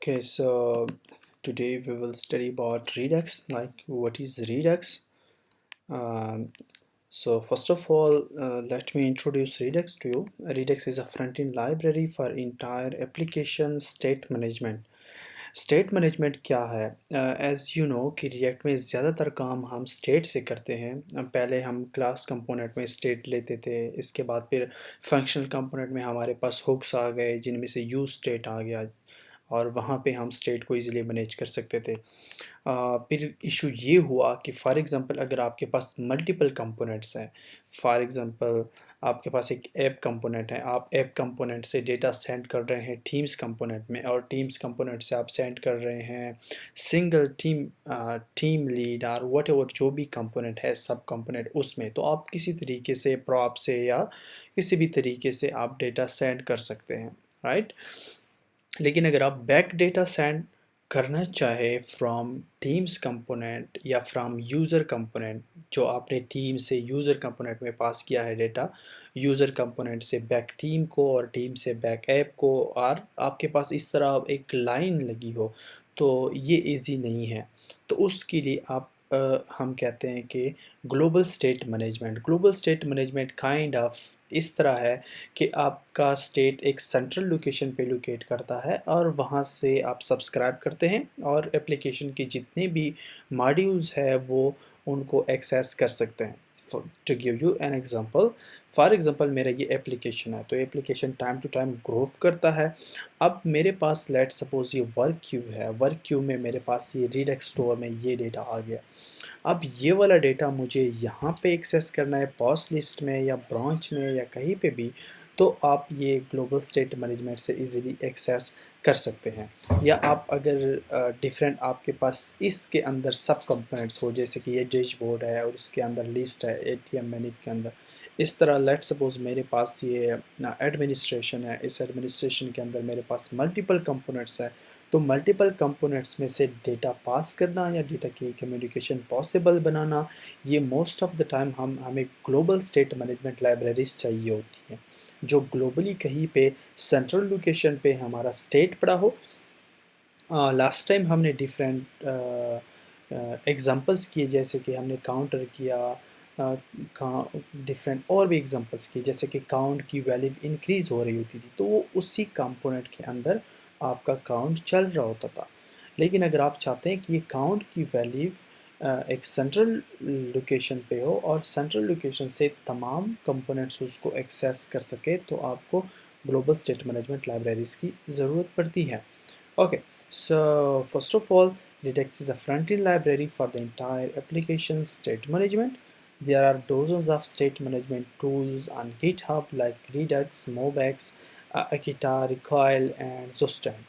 Okay, so today we will study about Redux, like what is Redux. Um, so first of all, let me introduce Redux to you. Redux is a front-end library for entire application state management. State management क्या है? As you know कि react में ज़्यादातर काम हम state से करते हैं। पहले हम क्लास कंपोनेंट में स्टेट लेते थे, इसके बाद फिर फंक्शनल कंपोनेंट में हमारे पास हुक्स आ गए जिनमें से यूज स्टेट आ गया और वहाँ पे हम स्टेट को इजीली मैनेज कर सकते थे। फिर इशू ये हुआ कि फॉर एग्ज़ाम्पल अगर आपके पास मल्टीपल कंपोनेंट्स हैं, फॉर एग्ज़ाम्पल आपके पास एक ऐप कंपोनेंट है, आप ऐप कंपोनेंट से डेटा सेंड कर रहे हैं टीम्स कंपोनेंट में और टीम्स कंपोनेंट से आप सेंड कर रहे हैं सिंगल टीम लीड और व्हाटएवर जो भी कंपोनेंट है सब कंपोनेंट उसमें, तो आप किसी तरीके से प्रॉप से या किसी भी तरीके से आप डेटा सेंड कर सकते हैं, राइट। लेकिन अगर आप बैक डेटा सेंड करना चाहे फ्रॉम टीम्स कंपोनेंट या फ्रॉम यूज़र कंपोनेंट, जो आपने टीम से यूज़र कंपोनेंट में पास किया है डेटा, यूज़र कंपोनेंट से बैक टीम को और टीम से बैक ऐप को, और आपके पास इस तरह एक लाइन लगी हो, तो ये इजी नहीं है। तो उसके लिए आप हम कहते हैं कि global state management kind of इस तरह है कि आपका स्टेट एक सेंट्रल लोकेशन पे लोकेट करता है और वहाँ से आप सब्सक्राइब करते हैं और एप्लीकेशन के जितने भी मॉड्यूल्स है वो उनको एक्सेस कर सकते हैं। To give you an example, for example मेरा ये एप्लीकेशन है, तो application time to time grow करता है। अब मेरे पास लेट सपोज ये वर्क क्यू है, वर्क क्यू में मेरे पास ये रीडक्स स्टोर में ये डेटा आ गया। अब ये वाला डेटा मुझे यहाँ पे एक्सेस करना है पॉस लिस्ट में या ब्रांच में या कहीं पे भी, तो आप ये ग्लोबल स्टेट मैनेजमेंट से इजीली एक्सेस कर सकते हैं। या आप अगर डिफरेंट आपके पास इसके अंदर सब कंपोनेंट्स हो, जैसे कि ये डैशबोर्ड है और उसके अंदर लिस्ट है एटीएम मेन्यू के अंदर, इस तरह लेट सपोज मेरे पास ये एडमिनिस्ट्रेशन है, इस एडमिनिस्ट्रेशन के अंदर मेरे पास मल्टीपल कंपोनेंट्स है, तो मल्टीपल कंपोनेंट्स में से डेटा पास करना या डेटा की कम्युनिकेशन पॉसिबल बनाना, ये मोस्ट ऑफ द टाइम हमें ग्लोबल स्टेट मैनेजमेंट लाइब्रेरीज चाहिए होती हैं, जो ग्लोबली कहीं पे सेंट्रल लोकेशन पे हमारा स्टेट पड़ा हो। लास्ट टाइम हमने डिफरेंट एग्जांपल्स किए, जैसे कि हमने काउंटर किया, डिफरेंट और भी एग्जांपल्स किए, जैसे कि काउंट की वैल्यू इंक्रीज़ हो रही होती थी तो वो उसी कंपोनेंट के अंदर आपका काउंट चल रहा होता था। लेकिन अगर आप चाहते हैं कि ये काउंट की वैल्यू एक सेंट्रल लोकेशन पे हो और सेंट्रल लोकेशन से तमाम कंपोनेंट्स उसको एक्सेस कर सके, तो आपको ग्लोबल स्टेट मैनेजमेंट लाइब्रेरीज की ज़रूरत पड़ती है। Okay, so first of all, Redux is a front-end library for the entire application state management. There are dozens of state management tools on GitHub like Redux, Mobex, Akita, Recoil and Zustand.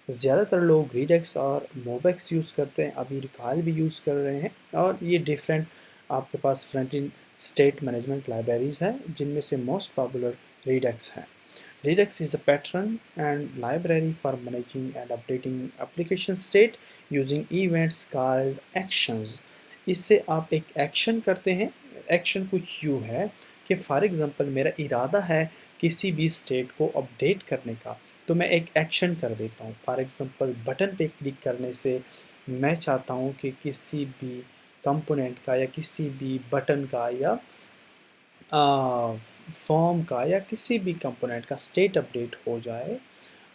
ज़्यादातर लोग Redux और Mobex use करते हैं, अभी Recoil भी use कर रहे हैं, और ये डिफरेंट आपके पास front end state management libraries हैं, जिनमें से मोस्ट पॉपुलर Redux है। Redux is a pattern and library for managing and updating application state using events called actions. इससे आप एक एक्शन करते हैं। एक्शन कुछ यूँ है कि फॉर एग्ज़ाम्पल मेरा इरादा है किसी भी स्टेट को अपडेट करने का, तो मैं एक एक्शन कर देता हूँ। फॉर एग्ज़ाम्पल बटन पे क्लिक करने से मैं चाहता हूँ कि किसी भी कंपोनेंट का या किसी भी बटन का या फॉर्म का या किसी भी कंपोनेंट का स्टेट अपडेट हो जाए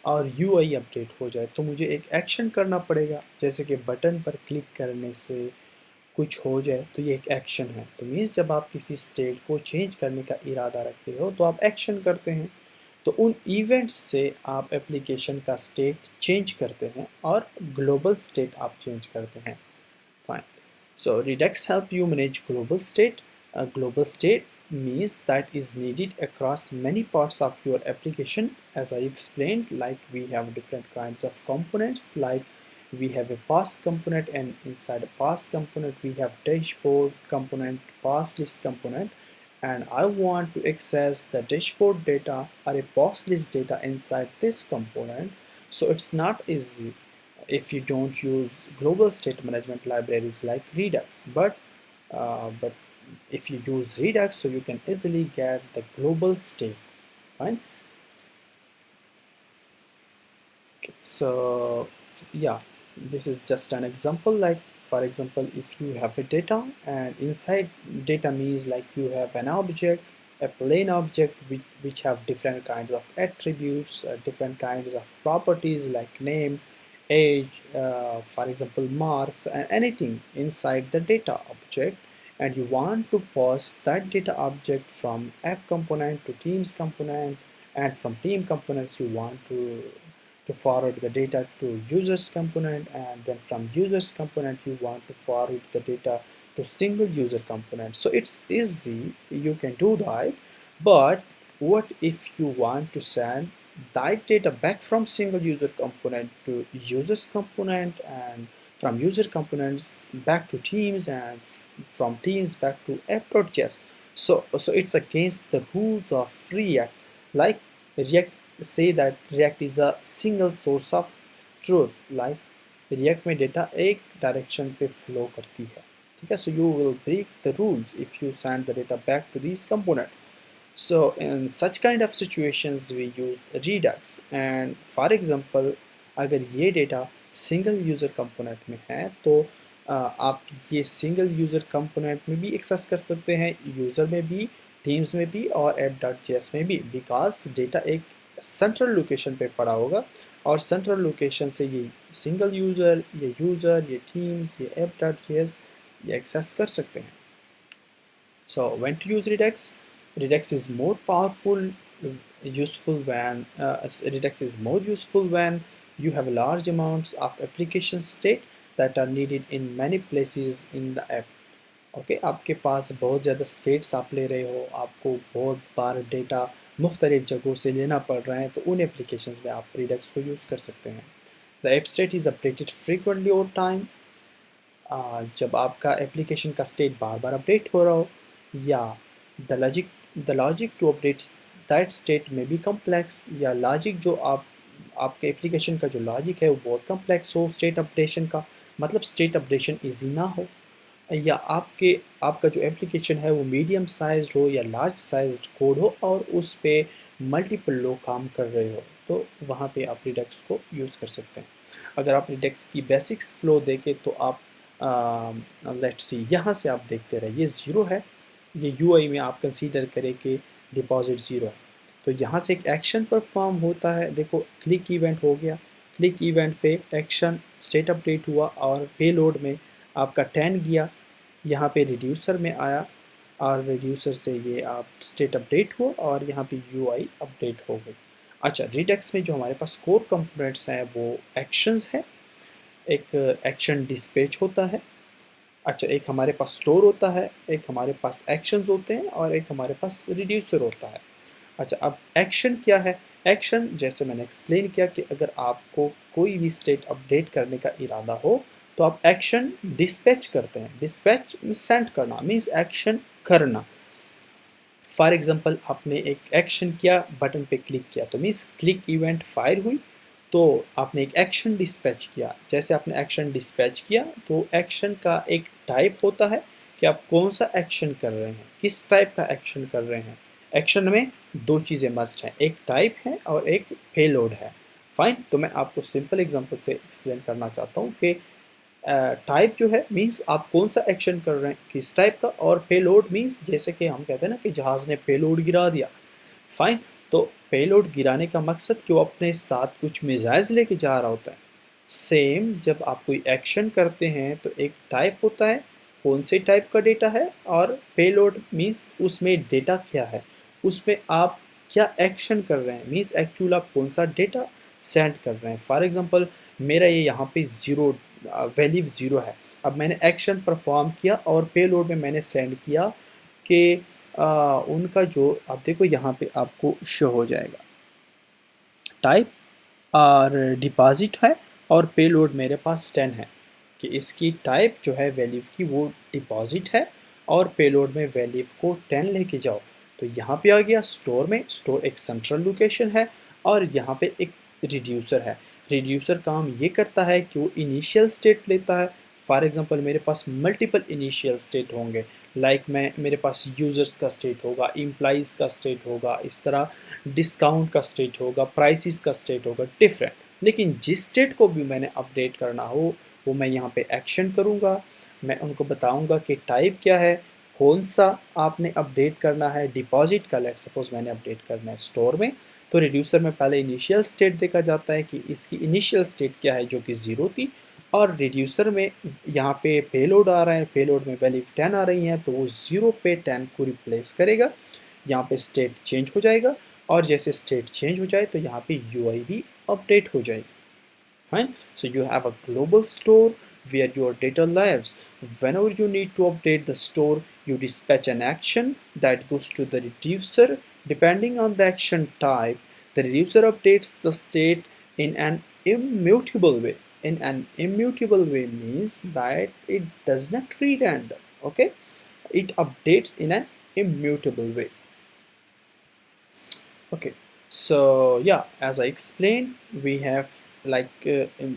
और यूआई अपडेट हो जाए, तो मुझे एक एक्शन करना पड़ेगा। जैसे कि बटन पर क्लिक करने से कुछ हो जाए तो ये एक एक्शन है। तो मीन्स जब आप किसी स्टेट को चेंज करने का इरादा रखते हो तो आप एक्शन करते हैं, तो उन इवेंट्स से आप एप्लीकेशन का स्टेट चेंज करते हैं और ग्लोबल स्टेट आप चेंज करते हैं। Fine. So Redux help you manage global state. A global state means that is needed across many parts of your application. As I explained, like we have different kinds of components, like we have a pass component, and inside a pass component we have dashboard component, pass list component, and I want to access the dashboard data or a pass list data inside this component. So it's not easy if you don't use global state management libraries like Redux, but if you use Redux, so you can easily get the global state. Fine. Okay. So yeah, this is just an example. Like for example, if you have a data, and inside data means like you have an object, a plain object which have different kinds of attributes, different kinds of properties like name, age, for example marks, and anything inside the data object, and you want to pass that data object from app component to teams component, and from team components you want to forward the data to users component, and then from users component you want to forward the data to single user component. So it's easy, you can do that. But what if you want to send that data back from single user component to users component, and from user components back to teams, and from teams back to app.js? So it's against the rules of React. Like React say that React is a single source of truth. Like React में data एक direction पे flow करती है, ठीक है? So you will break the rules if you send the data back to these component. So in such kind of situations we use Redux. And for example, अगर ये data single user component में है तो आप ये single user component में भी access कर सकते हैं, यूज़र में भी, टीम्स में भी, और app.js में भी, बिकॉज डेटा एक सेंट्रल लोकेशन पे पड़ा होगा, और सेंट्रल लोकेशन से ये सिंगल यूज़र, ये टीम्स, ये app.js ये एक्सेस कर सकते हैं. So when to use Redux? Redux is more powerful, Redux is more useful when you have large amounts of application state that are needed in many places in the app. Okay आपके पास बहुत ज़्यादा states आप ले रहे हो, आपको बहुत बार data मुख्तलिफ जगहों से लेना पड़ रहा है, तो उन एप्लीकेशंस में आप Redux को यूज़ कर सकते हैं. The app state is updated frequently over time. जब आपका एप्लीकेशन का स्टेट बार बार अपडेट हो रहा हो, या the logic to update that state में भी कम्प्लेक्स, या लॉजिक जो आपके एप्लीकेशन का जो लॉजिक है वो बहुत कम्प्लेक्स हो स्टेट अपडेशन का, मतलब स्टेट अपडेशन ईजी ना हो, या आपका जो एप्लीकेशन है वो मीडियम साइज हो या लार्ज साइज कोड हो और उस पे मल्टीपल लोग काम कर रहे हो, तो वहाँ पे आप Redux को यूज़ कर सकते हैं. अगर आप Redux की बेसिक्स फ्लो देखें तो आप लेट्स सी, यहाँ से आप देखते रहे, ये ज़ीरो है, ये UI में आप कंसीडर करें कि डिपॉजिट ज़ीरो है, तो यहाँ से एक एक्शन परफॉर्म होता है. देखो क्लिक इवेंट हो गया, क्लिक इवेंट पे एक्शन स्टेट अपडेट हुआ, और पेलोड में आपका 10 गया, यहाँ पे रिड्यूसर में आया, और रिड्यूसर से ये आप स्टेट अपडेट हो, और यहाँ पे UI अपडेट हो गई. अच्छा, Redux में जो हमारे पास कोर कंपोनेंट्स हैं वो एक्शंस है, एक एक्शन डिस्पैच होता है, अच्छा एक हमारे पास स्टोर होता है, एक हमारे पास एक्शंस होते हैं, और एक हमारे पास रिड्यूसर होता है. अच्छा, अब एक्शन क्या है? एक्शन जैसे मैंने एक्सप्लेन किया कि अगर आपको कोई भी स्टेट अपडेट करने का इरादा हो तो आप एक्शन डिस्पैच करते हैं. डिस्पैच सेंड करना मीन्स एक्शन करना. फॉर एग्जांपल आपने एक एक्शन किया, बटन पे क्लिक किया, तो मीन्स क्लिक इवेंट फायर हुई, तो आपने एक एक्शन डिस्पैच किया. जैसे आपने एक्शन डिस्पैच किया तो एक्शन का एक टाइप होता है कि आप कौन सा एक्शन कर रहे हैं, किस टाइप का एक्शन कर रहे हैं. एक्शन में दो चीज़ें मस्ट हैं, एक टाइप है और एक पेलोड है. फाइन, तो मैं आपको सिंपल एग्जांपल से एक्सप्लेन करना चाहता हूँ कि टाइप जो है मींस आप कौन सा एक्शन कर रहे हैं, किस टाइप का, और पेलोड मींस जैसे कि हम कहते हैं ना कि जहाज़ ने पेलोड गिरा दिया. फाइन, तो पेलोड गिराने का मकसद कि वो अपने साथ कुछ मिसाइल्स लेके जा रहा होता है. सेम जब आप कोई एक्शन करते हैं तो एक टाइप होता है, कौन से टाइप का डेटा है, और पेलोड मींस उसमें डेटा क्या है, उसमें आप क्या एक्शन कर रहे हैं, मींस एक्चुअल आप कौन सा डेटा सेंड कर रहे हैं. फॉर एग्जांपल मेरा ये यहाँ पे ज़ीरो वैल्यू ज़ीरो है. अब मैंने एक्शन परफॉर्म किया और पेलोड में मैंने सेंड किया कि उनका जो आप देखो यहाँ पे आपको शो हो जाएगा टाइप और डिपॉजिट है, और पेलोड मेरे पास 10 है, कि इसकी टाइप जो है वैल्यू की वो डिपॉजिट है, और पेलोड में वैल्यू को 10 लेके जाओ. तो यहाँ पे आ गया स्टोर में, स्टोर एक सेंट्रल लोकेशन है, और यहाँ पे एक रिड्यूसर है. रिड्यूसर काम ये करता है कि वो इनिशियल स्टेट लेता है. फॉर एग्जांपल मेरे पास मल्टीपल इनिशियल स्टेट होंगे, लाइक मेरे पास यूज़र्स का स्टेट होगा, एम्प्लॉइज़ का स्टेट होगा, इस तरह डिस्काउंट का स्टेट होगा, प्राइसेस का स्टेट होगा, डिफरेंट. लेकिन जिस स्टेट को भी मैंने अपडेट करना हो वो मैं यहाँ पे एक्शन करूँगा, मैं उनको बताऊँगा कि टाइप क्या है, कौन सा आपने अपडेट करना है। डिपॉजिट का लेट सपोज मैंने अपडेट करना है स्टोर में, तो रिड्यूसर में पहले इनिशियल स्टेट देखा जाता है कि इसकी इनिशियल स्टेट क्या है जो कि 0 थी, और रिड्यूसर में यहाँ पे पेलोड आ रहा है, पेलोड में वैल्यू 10 आ रही है, तो वो 0 पे 10 को रिप्लेस करेगा, यहाँ पे स्टेट चेंज हो जाएगा, और जैसे स्टेट चेंज हो जाए तो यहाँ पे यूआई भी अपडेट हो जाएगी। Fine. So you have a global store where your data lives. Whenever you need to update the store, you dispatch an action that goes to the reducer. Depending on the action type, the reducer updates the state in an immutable way. In an immutable way means that it does not read random. Okay, it updates in an immutable way. Okay, so yeah, as I explained, we have like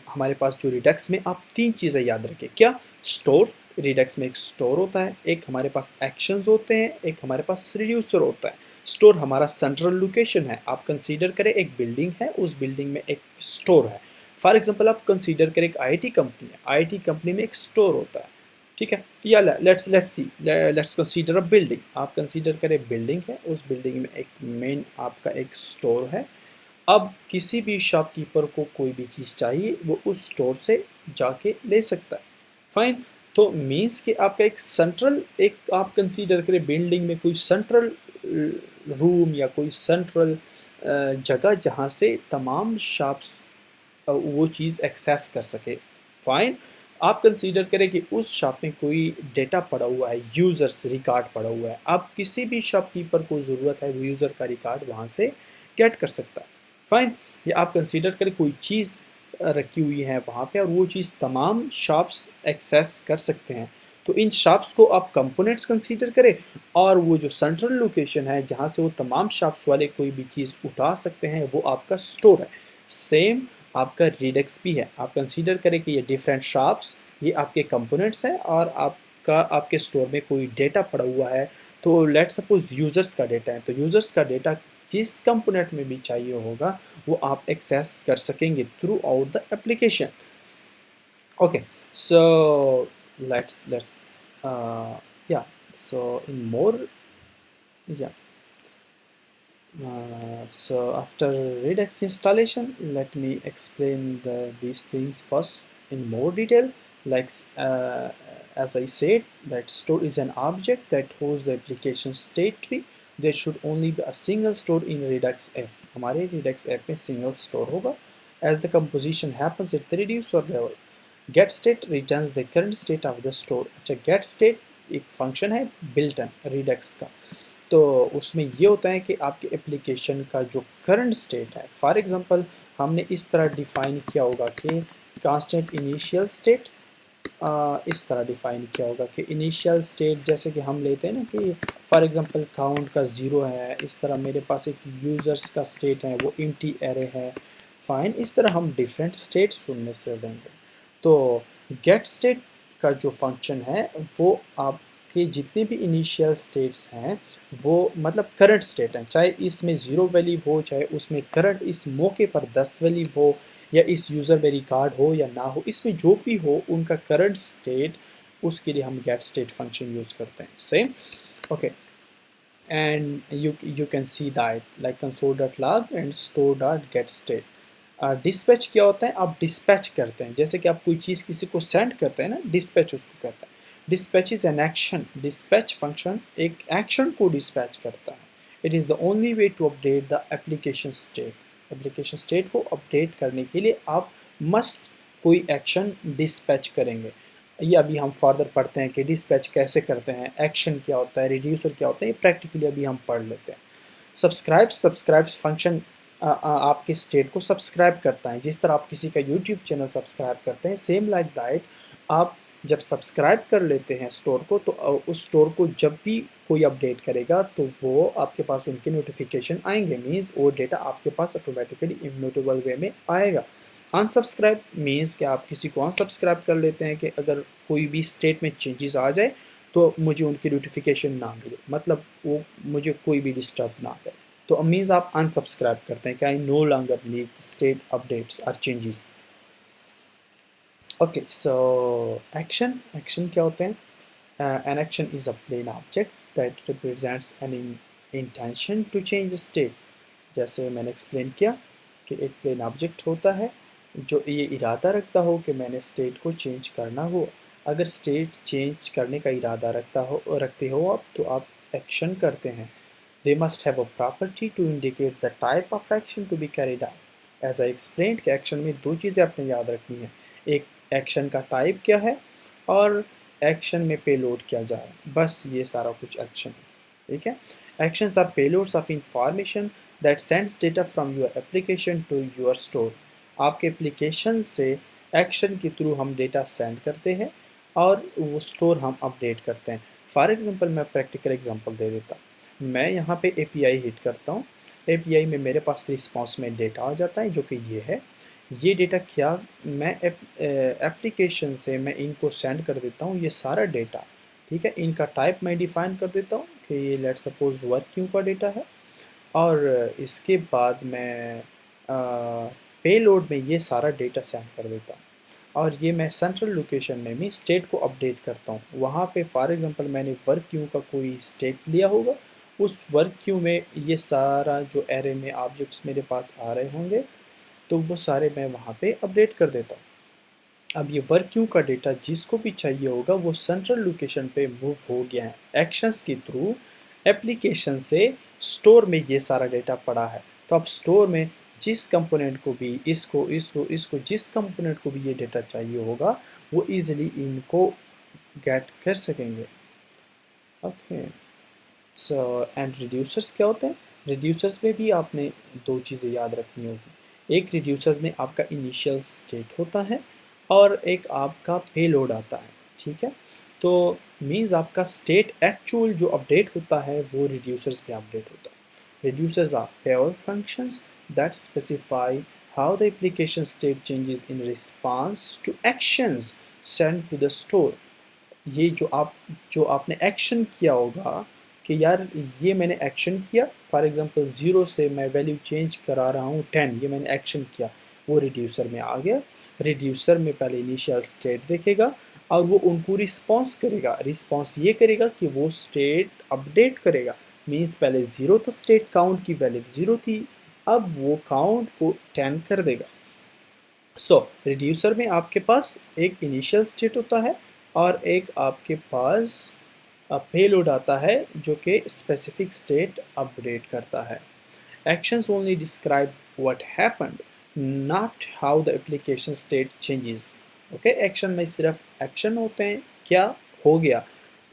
हमारे पास जो Redux में आप तीन चीज़ें याद रखें। क्या? Store, Redux में एक स्टोर होता है, एक हमारे पास एक्शंस होते हैं, एक हमारे पास रिड्यूसर होता है। स्टोर हमारा सेंट्रल लोकेशन है, आप कंसीडर करें एक बिल्डिंग है, उस बिल्डिंग में एक स्टोर है। फॉर एग्जांपल आप कंसीडर करें एक आईटी कंपनी है, आईटी कंपनी में एक स्टोर होता है, ठीक है। या लेट्स कंसीडर अ बिल्डिंग, आप कंसीडर करें बिल्डिंग है, उस बिल्डिंग में एक मेन आपका एक स्टोर है। अब किसी भी शॉपकीपर को कोई भी चीज़ चाहिए वो उस स्टोर से जाके ले सकता है। फाइन, तो मीन्स कि आपका एक सेंट्रल, एक आप कंसीडर करें बिल्डिंग में कोई सेंट्रल रूम या कोई सेंट्रल जगह जहाँ से तमाम शॉप्स वो चीज़ एक्सेस कर सके। फाइन, आप कंसीडर करें कि उस शॉप में कोई डेटा पड़ा हुआ है, यूज़र्स रिकॉर्ड पड़ा हुआ है। आप किसी भी शॉपकीपर को ज़रूरत है वो यूज़र का रिकॉर्ड वहाँ से गेट कर सकता है। फाइन, या आप कंसीडर करें कोई चीज़ रखी हुई है वहाँ पे और वो चीज़ तमाम शॉप्स एक्सेस कर सकते हैं। तो इन शॉप्स को आप कंपोनेंट्स कंसीडर करें, और वो जो सेंट्रल लोकेशन है जहाँ से वो तमाम शॉप्स वाले कोई भी चीज़ उठा सकते हैं वो आपका स्टोर है। सेम आपका रिडक्स भी है, आप कंसीडर करें कि ये डिफरेंट शॉप्स ये आपके कंपोनेंट्स हैं और आपका आपके स्टोर में कोई डेटा पड़ा हुआ है। तो लेट्स सपोज यूज़र्स का डेटा है, तो यूज़र्स का डेटा जिस कंपोनेंट में भी चाहिए होगा वो आप एक्सेस कर सकेंगे through out the application. Okay, so let's yeah, so in more, yeah, so after Redux installation, let me explain these things first in more detail. Like as I said, that store is an object that holds the application state tree. There should only be a single store in Redux app. हमारे Redux app में single store होगा. As the composition happens at the reducer level, get state returns the current state of the store. अच्छा, get state एक function है built in Redux का, तो उसमें ये होता है कि आपके एप्लीकेशन का जो करंट स्टेट है, फॉर एग्जांपल हमने इस तरह डिफ़ाइन किया होगा कि कांस्टेंट इनिशियल स्टेट, इस तरह डिफ़ाइन किया होगा कि इनिशियल स्टेट जैसे कि हम लेते हैं ना कि फॉर एग्जांपल काउंट का 0 है, इस तरह मेरे पास एक यूज़र्स का स्टेट है वो एम्प्टी एरे है। फाइन, इस तरह हम डिफरेंट स्टेट्स उनमें से देंगे। तो गेट स्टेट का जो फंक्शन है वो आपके जितने भी इनिशियल स्टेट्स हैं वो मतलब करंट स्टेट हैं, चाहे इसमें 0 वैल्यू हो, चाहे उसमें करंट इस मौके पर 10 वैल्यू हो, या इस यूज़र में रिकॉर्ड हो या ना हो, इसमें जो भी हो उनका करंट स्टेट, उसके लिए हम गेट स्टेट फंक्शन यूज़ करते हैं। Same, okay, and you can see that like console.log and store.getState। Dispatch क्या होता है? आप डिस्पैच करते हैं, जैसे कि आप कोई चीज़ किसी को सेंड करते हैं ना, डिस्पैच उसको कहता है। Dispatch is an action, dispatch function एक एक्शन को डिस्पैच करता है। It is the only way to update the application state. Application state को अपडेट करने के लिए आप मस्ट कोई एक्शन डिस्पैच करेंगे। ये अभी हम फर्दर पढ़ते हैं कि डिस्पैच कैसे करते हैं, एक्शन क्या होता है, रिड्यूसर क्या होता है, ये प्रैक्टिकली अभी हम पढ़ लेते हैं। सब्सक्राइब फंक्शन आपके स्टेट को सब्सक्राइब करता है, जिस तरह आप किसी का यूट्यूब चैनल सब्सक्राइब करते हैं, सेम लाइक दैट आप जब सब्सक्राइब कर लेते हैं स्टोर को, तो उस स्टोर को जब भी कोई अपडेट करेगा तो वो आपके पास उनके नोटिफिकेशन आएंगे, मीन्स वो डेटा आपके पास ऑटोमेटिकली इम्यूटेबल वे में आएगा। अनसब्सक्राइब मीन्स कि आप किसी को अनसब्सक्राइब कर लेते हैं कि अगर कोई भी स्टेट में चेंजेस आ जाए तो मुझे उनकी नोटिफिकेशन ना मिले, मतलब वो मुझे कोई भी डिस्टर्ब ना करे। तो मीन्स आप अनसब्सक्राइब करते हैं कि I no longer need state updates और changes. Okay, so action action क्या होते हैं? An action is a plain object that represents an intention to change the state। जैसे मैंने एक्सप्लेन किया कि एक प्लेन ऑब्जेक्ट होता है जो ये इरादा रखता हो कि मैंने स्टेट को चेंज करना हो। अगर स्टेट चेंज करने का इरादा रखते हो आप, तो आप एक्शन करते हैं। They must have a property to indicate the type of action to be carried out. As I explain कि एक्शन में दो चीज़ें आपने याद रखनी है, एक एक्शन का टाइप क्या है और एक्शन में पेलोड क्या जा रहा है, बस ये सारा कुछ एक्शन है। ठीक है, actions are payloads of information that sends data from your application to your store. आपके एप्लीकेशन से एक्शन के थ्रू हम डेटा सेंड करते हैं और वो स्टोर हम अपडेट करते हैं। फॉर एग्जांपल मैं प्रैक्टिकल एग्जांपल दे देता हूँ। मैं यहाँ पे एपीआई हिट करता हूँ, एपीआई में मेरे पास रिस्पॉन्स में डेटा आ जाता है जो कि ये है। ये डेटा क्या मैं एप्लीकेशन से मैं इनको सेंड कर देता हूँ, ये सारा डेटा। ठीक है, इनका टाइप मैं डिफाइन कर देता हूँ कि ये लेट सपोज वर्क क्यू का डेटा है, और इसके बाद मैं पेलोड में ये सारा डेटा सेंड कर देता हूँ और ये मैं सेंट्रल लोकेशन में भी स्टेट को अपडेट करता हूँ। वहाँ पे फॉर एग्जांपल मैंने वर्क क्यू का कोई स्टेट लिया होगा, उस वर्क क्यू में ये सारा जो एरे में ऑब्जेक्ट्स मेरे पास आ रहे होंगे, तो वो सारे मैं वहाँ पे अपडेट कर देता हूँ। अब ये वर्क क्यू का डेटा जिसको भी चाहिए होगा वो सेंट्रल लोकेशन पे मूव हो गया है एक्शंस के थ्रू। एप्लीकेशन से स्टोर में ये सारा डेटा पड़ा है, तो अब स्टोर में जिस कंपोनेंट को भी इसको इसको इसको जिस कंपोनेंट को भी ये डेटा चाहिए होगा वो इजीली इनको गेट कर सकेंगे। ओके, सो एंड रिड्यूसर्स क्या होते हैं? रिड्यूसर्स में भी आपने दो चीज़ें याद रखनी होगी। एक रिड्यूसर्स में आपका इनिशियल स्टेट होता है और एक आपका पेलोड आता है। ठीक है, तो मीन्स आपका स्टेट एक्चुअल जो अपडेट होता है वो रिड्यूसर्स में अपडेट होता है। Reducers are pure functions that specify how the application state changes in response to actions send to the store. ये जो आपने एक्शन किया होगा कि यार ये मैंने एक्शन किया, फॉर एग्जांपल 0 से मैं वैल्यू चेंज करा रहा हूँ 10, ये मैंने एक्शन किया, वो रिड्यूसर में आ गया। रिड्यूसर में पहले इनिशियल स्टेट देखेगा और वो उनको रिस्पॉन्स करेगा। रिस्पॉन्स ये करेगा कि वो स्टेट अपडेट करेगा। मीन्स पहले 0 तो स्टेट काउंट की वैल्यू 0 थी, अब वो काउंट को 10 कर देगा। सो रिड्यूसर में आपके पास एक इनिशियल स्टेट होता है और एक आपके पास पेलोड आता है जो कि स्पेसिफिक स्टेट अपडेट करता है। Actions only describe what happened, not how the application state changes. Okay, action में सिर्फ एक्शन होते हैं, क्या हो गया,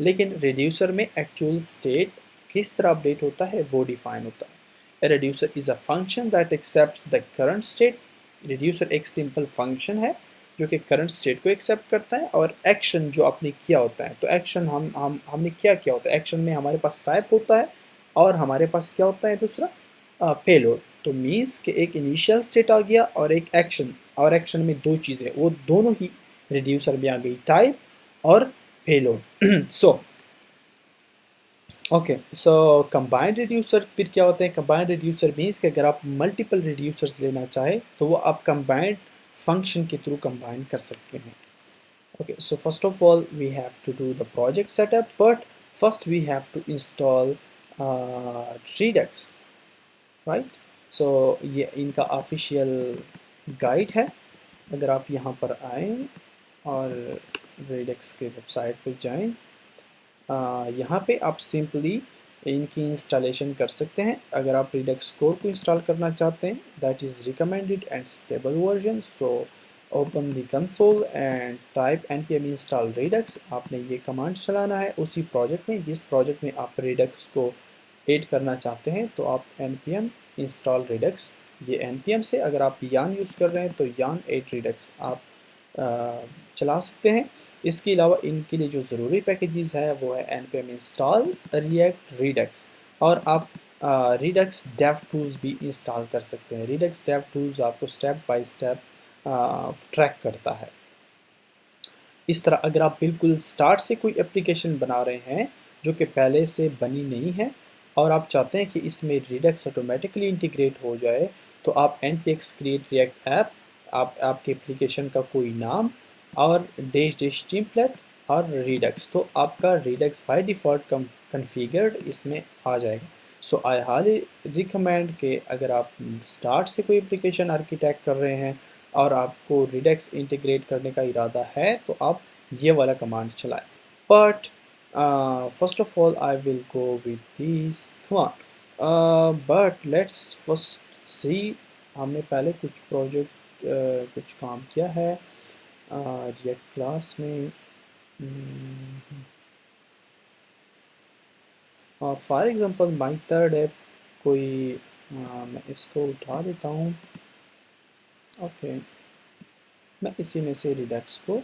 लेकिन रिड्यूसर में एक्चुअल स्टेट किस तरह अपडेट होता है वो डिफाइन होता है। A reducer is a function that accepts the current state। Reducer एक सिंपल फंक्शन है जो कि करंट स्टेट को एक्सेप्ट करता है, और एक्शन जो आपने किया होता है, तो एक्शन हमने क्या किया होता है, एक्शन में हमारे पास टाइप होता है और हमारे पास क्या होता है दूसरा पेलोड। तो मीन्स कि एक इनिशियल स्टेट आ गया और एक एक्शन, और एक्शन में दो चीज़ें, वो दोनों ही रिड्यूसर में आ गई, टाइप और पेलोड। सो ओके, सो कंबाइंड रिड्यूसर फिर क्या होते हैं? कंबाइंड रिड्यूसर मीन्स कि अगर आप मल्टीपल रिड्यूसर्स लेना चाहें तो वो आप कंबाइंड फंक्शन के थ्रू कंबाइन कर सकते हैं। Okay, so first of all we have to do the project setup, but first we have to install Redux, right? So ये इनका ऑफिशियल गाइड है। अगर आप यहाँ पर आएँ और Redux के वेबसाइट पे जाएं, यहाँ पे आप सिंपली इनकी इंस्टॉलेशन कर सकते हैं। अगर आप Redux कोर को इंस्टॉल करना चाहते हैं, that is recommended and stable version. So open the console and type npm install Redux। आपने ये कमांड चलाना है उसी प्रोजेक्ट में जिस प्रोजेक्ट में आप Redux को ऐड करना चाहते हैं, तो आप npm install Redux, ये npm से। अगर आप yarn यूज़ कर रहे हैं तो yarn 8 Redux आप चला सकते हैं। इसके अलावा इनके लिए जो ज़रूरी पैकेजेस है वो है npm install react redux, और आप Redux dev tools भी इंस्टॉल कर सकते हैं। Redux dev tools आपको स्टेप बाय स्टेप ट्रैक करता है। इस तरह अगर आप बिल्कुल स्टार्ट से कोई एप्लीकेशन बना रहे हैं जो कि पहले से बनी नहीं है और आप चाहते हैं कि इसमें Redux ऑटोमेटिकली इंटीग्रेट हो जाए, तो आप npx create react app, आप आपके एप्लीकेशन का कोई नाम और डैश डैश टेम्पलेट और Redux, तो आपका Redux बाय डिफ़ॉल्ट कन्फिगर्ड इसमें आ जाएगा। सो आई हाईली रिकमेंड कि अगर आप स्टार्ट से कोई एप्लीकेशन आर्किटेक्ट कर रहे हैं और आपको Redux इंटीग्रेट करने का इरादा है, तो आप ये वाला कमांड चलाएं। But first of all I will go with these, come on, but let's first see, हमने पहले कुछ प्रोजेक्ट कुछ काम किया है रिएक्ट क्लास में। और for example my third app कोई मैं इसको उठा देता हूँ। ओके, मैं इसी में से रिडक्स को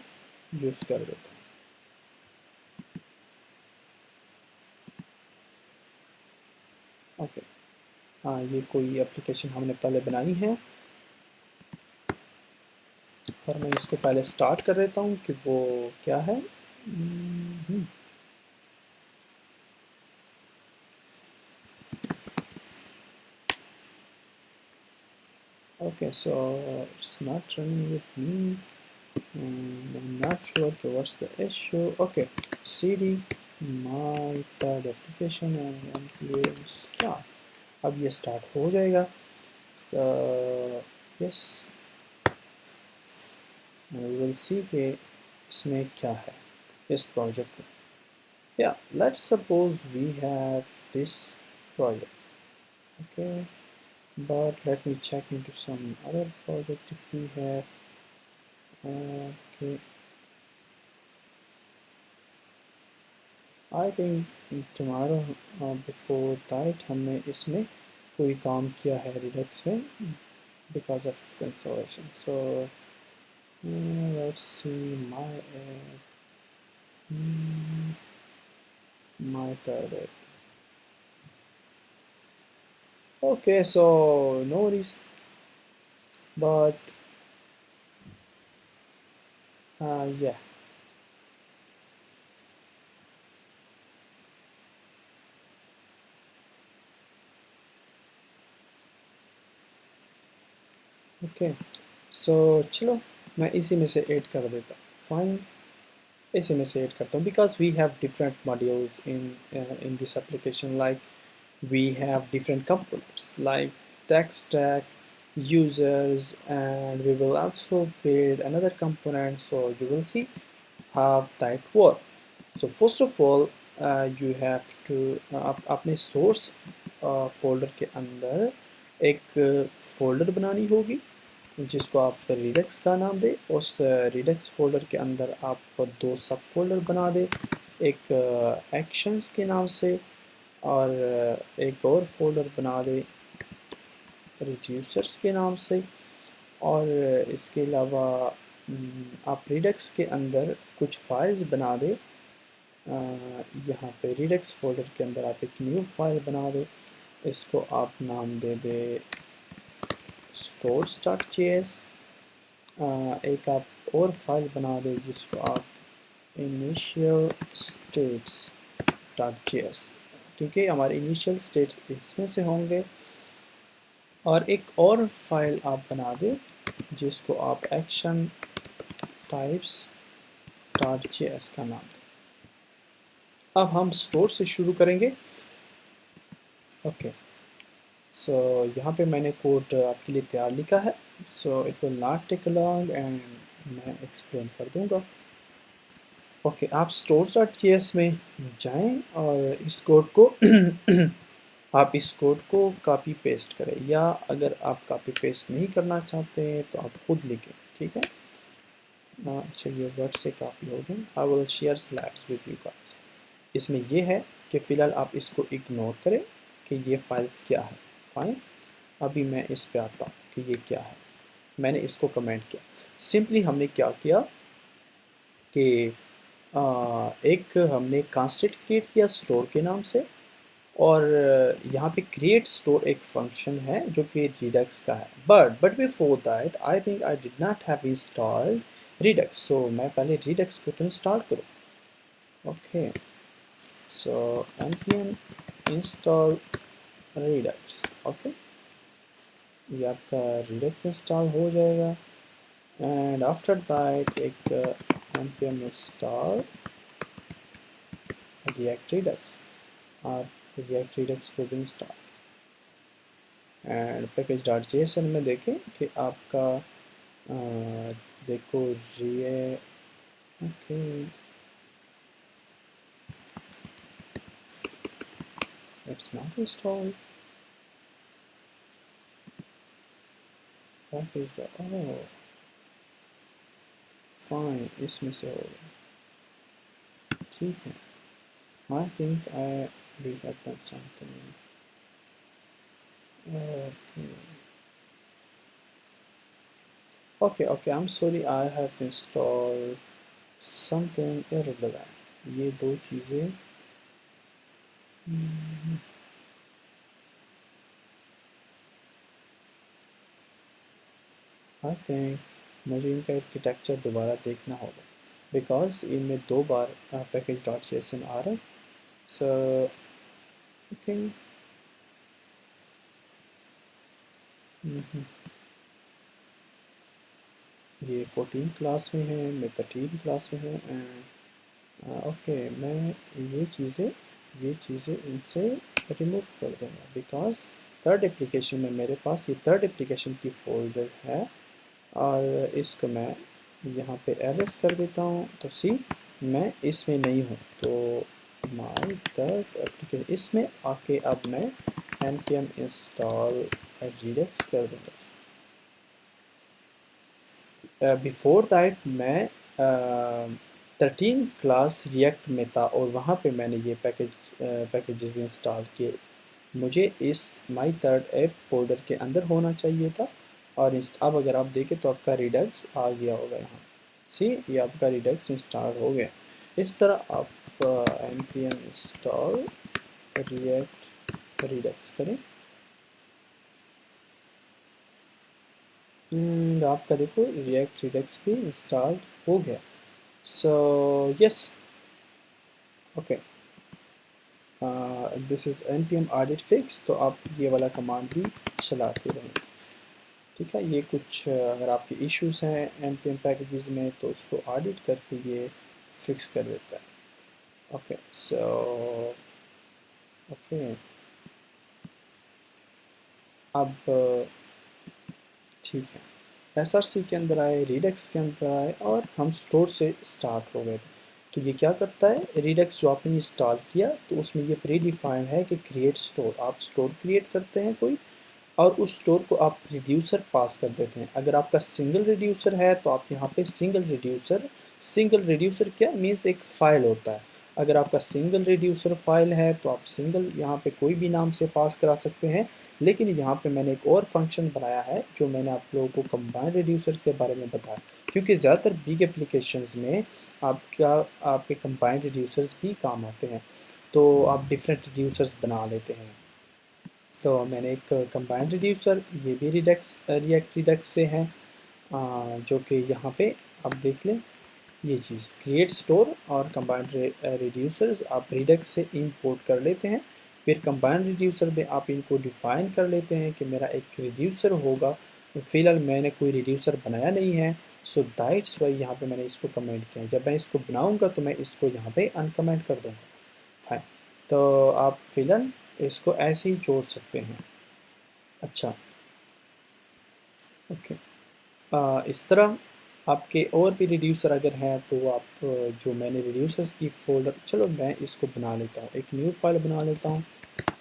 यूज़ कर देता हूँ। ओके, हाँ, ये कोई एप्लीकेशन हमने पहले बनाई है और मैं इसको पहले स्टार्ट कर देता हूँ कि वो क्या है। Okay, so it's not running with me. I'm not sure what's the issue. Okay, cd my third application and npm start. अब ये स्टार्ट हो जाएगा। यस, we will see कि इसमें क्या है इस प्रोजेक्ट में। Yeah, let's suppose we have this project. Okay, but let me check into some other project if we have. Okay, I think tomorrow before that हमने इसमें कोई काम किया है Redux में because of cancellation. So let's see my my third app. Okay, so no worries, but yeah. Okay, so चलो मैं इसी में से ऐड कर देता हूँ। फाइन, इसी में से ऐड करता हूँ because we have different modules in this application, like we have different components like tech stack, users, and we will also build another component, so you will see how that work. So first of all you have to अपने source folder के अंदर एक folder बनानी होगी जिसको आप Redux का नाम दे। उस Redux फोल्डर के अंदर आप दो सब फोल्डर बना दे, एक एक्शंस के नाम से और एक और फोल्डर बना दे रिड्यूसर्स के नाम से। और इसके अलावा आप Redux के अंदर कुछ फाइल्स बना दे। यहाँ पे Redux फोल्डर के अंदर आप एक न्यू फाइल बना दे, इसको आप नाम दे दे stores.js। एक आप और फाइल बना दे जिसको आप initial states.js, क्योंकि हमारे इनिशियल स्टेट्स इसमें से होंगे। और एक और फाइल आप बना दे जिसको आप action types.js का नाम दें। अब हम स्टोर से शुरू करेंगे। ओके, सो यहाँ पे मैंने कोड आपके लिए तैयार लिखा है, so it will not take long and मैं एक्सप्लेन कर दूँगा। ओके, आप stores.js में जाएं और इस कोड को आप इस कोड को कॉपी पेस्ट करें, या अगर आप कॉपी पेस्ट नहीं करना चाहते हैं तो आप खुद लिखें, ठीक है। अच्छा, ये वर्ड से कॉपी हो गए। I will share slides with you guys. इसमें ये है कि फ़िलहाल आप इसको इग्नोर करें कि ये फाइल्स क्या है। फाइन, अभी मैं इस पे आता हूँ कि ये क्या है। मैंने इसको कमेंट किया। सिंपली हमने क्या किया कि एक हमने कांस्टेंट क्रिएट किया स्टोर के नाम से, और यहाँ पे क्रिएट स्टोर एक फंक्शन है जो कि Redux का है। But before that I think I did not have installed Redux, सो मैं पहले Redux को तो इंस्टॉल करूँ। ओके, सो npm इंस्टॉल रिडक्स। ओके, ये आपका रिडक्स इंस्टॉल हो जाएगा। एंड आफ्टर दैट एक npm इंस्टॉल रिएक्ट रिडक्स, आप रिएक्ट रिडक्स को भी इंस्टॉल एंड पैकेज.json में देखें कि आपका देखो रिए okay it's not installed package. Oh fine, इसमें से होगा, ठीक है। I think I we have done something. Okay okay okay, I am sorry, I have install something irrelevant। ये दो चीज़ें आई थिंक मुझे इनका आर्किटेक्चर दोबारा देखना होगा, बिकॉज इनमें दो बार पैकेज.json आ रहा है। सो ओके ये 14 क्लास में है, मैं 13 क्लास में हूँ एंड ओके मैं ये चीज़ें इनसे रिमूव कर दूँगा, बिकॉज थर्ड एप्लीकेशन में मेरे पास ये थर्ड एप्लीकेशन की फोल्डर है और इसको मैं यहाँ पे एरस कर देता हूँ। तो सी मैं इसमें नहीं हूँ, तो माई थर्ड एप्लीकेशन इसमें आके अब मैं npm इंस्टॉल रिडक्स कर दूँगा। बिफोर दैट मैं 13 क्लास रिएक्ट में था और वहाँ पे मैंने ये पैकेजेस इंस्टॉल किए। मुझे इस माई थर्ड ऐप फोल्डर के अंदर होना चाहिए था और अब अगर आप देखें तो आपका रिडक्स आ गया होगा यहाँ। सी ये आपका रिडक्स इंस्टॉल हो गया। इस तरह आप npm इंस्टॉल रिएक्ट रिडक्स करें आपका देखो रिएक्ट रिडक्स भी इंस्टॉल हो गया। So yes okay, this is npm audit fix। तो आप ये वाला कमांड भी चलाते रहें, ठीक है। ये कुछ अगर आपके इश्यूज हैं npm पैकेजेस में तो उसको ऑडिट करके ये फिक्स कर देता है। ओके सो ओके अब ठीक है, SRC के अंदर आए, रिडक्स के अंदर आए और हम स्टोर से स्टार्ट हो गए। तो ये क्या करता है, रिडक्स जो आपने इंस्टॉल किया तो उसमें ये प्री डिफाइंड है कि क्रिएट स्टोर। आप स्टोर क्रिएट करते हैं कोई और उस स्टोर को आप रिड्यूसर पास कर देते हैं। अगर आपका सिंगल रिड्यूसर है तो आप यहाँ पे सिंगल रिड्यूसर क्या मीन्स एक फ़ाइल होता है। अगर आपका सिंगल रिड्यूसर फाइल है तो आप सिंगल यहाँ पे कोई भी नाम से पास करा सकते हैं। लेकिन यहाँ पे मैंने एक और फंक्शन बनाया है जो मैंने आप लोगों को कंबाइंड रिड्यूसर के बारे में बताया, क्योंकि ज़्यादातर बिग एप्लीकेशंस में आपके कंबाइंड रिड्यूसर्स भी काम आते हैं, तो आप डिफरेंट रिड्यूसर्स बना लेते हैं। तो मैंने एक कंबाइंड रिड्यूसर, ये भी रिएक्ट रिडक्स से है, जो कि यहाँ पे आप देख लें ये चीज़ क्रिएट स्टोर और कंबाइंड रिड्यूसर्स आप रिडक्स से इंपोर्ट कर लेते हैं। फिर कंबाइंड रिड्यूसर में आप इनको डिफ़ाइन कर लेते हैं कि मेरा एक रिड्यूसर होगा। फ़िलहाल मैंने कोई रिड्यूसर बनाया नहीं है, सो दैट्स वाई यहाँ पे मैंने इसको कमेंट किया है। जब मैं इसको बनाऊँगा तो मैं इसको यहाँ पे अनकमेंट कर दूँगा। फाइन, तो आप फ़िलहाल इसको ऐसे ही जोड़ सकते हैं। अच्छा ओके, इस तरह आपके और भी रिड्यूसर अगर हैं तो आप जो मैंने रिड्यूसर्स की फोल्डर, चलो मैं इसको बना लेता हूँ, एक न्यू फाइल बना लेता हूँ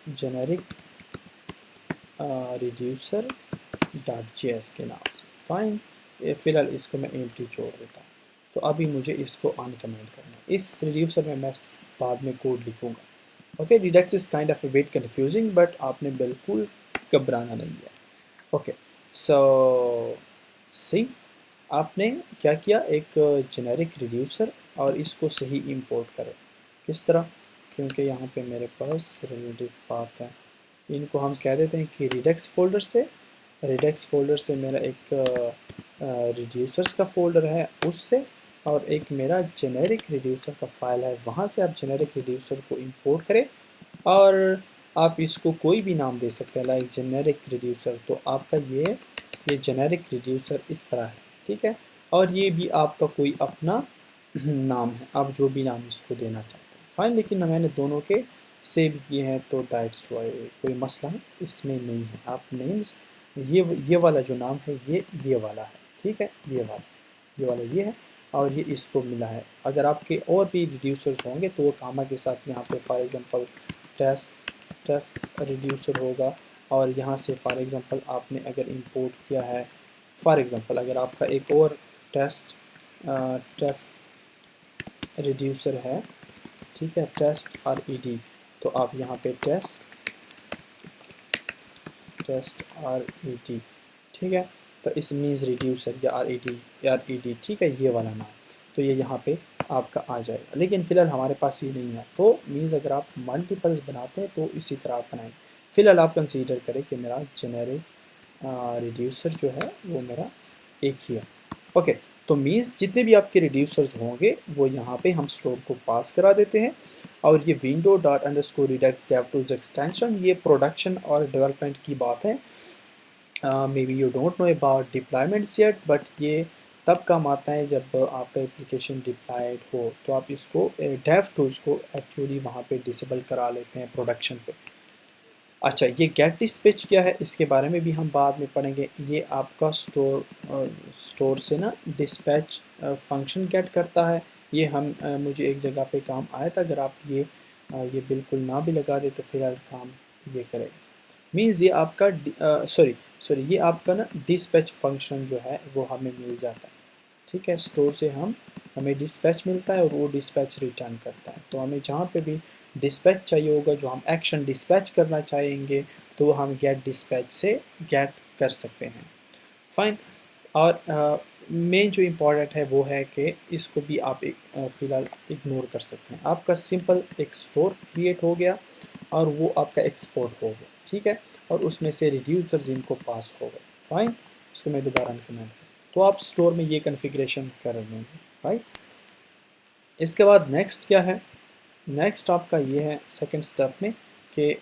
जेनेरिक रिड्यूसर .js के नाम से। फाइन, फ़िलहाल इसको मैं एम्प्टी छोड़ देता हूँ। तो अभी मुझे इसको अनकमेंट करना है। इस रिड्यूसर में मैं बाद में कोड लिखूँगा। Okay, Redux is kind of a bit confusing but आपने बिल्कुल घबराना नहीं है। ओके सो सी आपने क्या किया, एक जेनेरिक रिड्यूसर और इसको सही इंपोर्ट करें। किस तरह, क्योंकि यहाँ पे मेरे पास रिलेटिव पाथ है, इनको हम कह देते हैं कि रिडक्स फोल्डर से मेरा एक रिड्यूसर्स का फोल्डर है उससे, और एक मेरा जेनेरिक रिड्यूसर का फाइल है वहाँ से आप जेनेरिक रिड्यूसर को इंपोर्ट करें और आप इसको कोई भी नाम दे सकते हैं, लाइक जेनेरिक रिड्यूसर। तो आपका ये जेनेरिक रिड्यूसर इस तरह है, ठीक है। और ये भी आपका कोई अपना नाम है, आप जो भी नाम इसको देना चाहते हैं, फाइन। लेकिन मैंने दोनों के सेव किए हैं, तो दैट्स वाई कोई मसला है इसमें नहीं है। आप नेम्स ये वाला जो नाम है ये वाला है, ठीक है, ये वाला ये है, और ये इसको मिला है। अगर आपके और भी रिड्यूसर्स होंगे तो वो कामा के साथ यहाँ पे फॉर एग्जांपल टेस्ट रिड्यूसर होगा, और यहाँ से फॉर एग्जांपल आपने अगर इंपोर्ट किया है, फॉर एग्जांपल अगर आपका एक और टेस्ट रिड्यूसर है, ठीक है, टेस्ट RED, तो आप यहाँ पे टेस्ट RED, ठीक है। तो इस मीन्स रिड्यूसर या RED, ठीक है, ये वाला नाम, तो ये यहाँ पे आपका आ जाएगा। लेकिन फ़िलहाल हमारे पास ये नहीं है, तो मीन्स अगर आप मल्टीपल्स बनाते हैं तो इसी तरह आप बनाएं। फ़िलहाल आप कंसीडर करें कि मेरा जेनेरिक रिड्यूसर जो है वो मेरा एक ही है, ओके। तो मीन्स जितने भी आपके रिड्यूसर्स होंगे वो यहाँ पे हम स्टोर को पास करा देते हैं। और ये window dot underscore Redux dev tools extension, ये प्रोडक्शन और डेवलपमेंट की बात है। May be you don't know about deployments yet, but ये तब काम आता है जब आपका एप्लीकेशन डिप्लॉयड हो, तो आप इसको डेव टूल्स को एक्चुअली वहाँ पे डिसेबल करा लेते हैं प्रोडक्शन पे। अच्छा, ये गेट डिस्पैच क्या है इसके बारे में भी हम बाद में पढ़ेंगे। ये आपका स्टोर से ना डिस्पैच फंक्शन गेट करता है। ये मुझे एक जगह पे काम आया था। अगर आप ये बिल्कुल ना भी लगा दे तो फिलहाल काम ये करेगा। मीन्स ये आपका सॉरी ये आपका ना डिस्पैच फंक्शन जो है वो हमें मिल जाता है, ठीक है। स्टोर से हमें डिस्पैच मिलता है और वो डिस्पैच रिटर्न करता है। तो हमें जहाँ पे भी डिस्पैच चाहिए होगा, जो हम एक्शन डिस्पैच करना चाहेंगे, तो वो हम गेट डिस्पैच से गेट कर सकते हैं, फाइन। और मेन जो इम्पॉर्टेंट है वो है कि इसको भी आप फ़िलहाल इग्नोर कर सकते हैं। आपका सिंपल एक स्टोर क्रिएट हो गया और वो आपका एक्सपोर्ट हो गया, ठीक है, और उसमें से रिड्यूसर्स इनको पास हो गए, फाइन। इसको मैं दोबारा कमेंट करूँ तो आप स्टोर में ये कॉन्फ़िगरेशन कर लेंगे, राइट। इसके बाद नेक्स्ट क्या है, नेक्स्ट आपका ये है सेकंड स्टेप में कि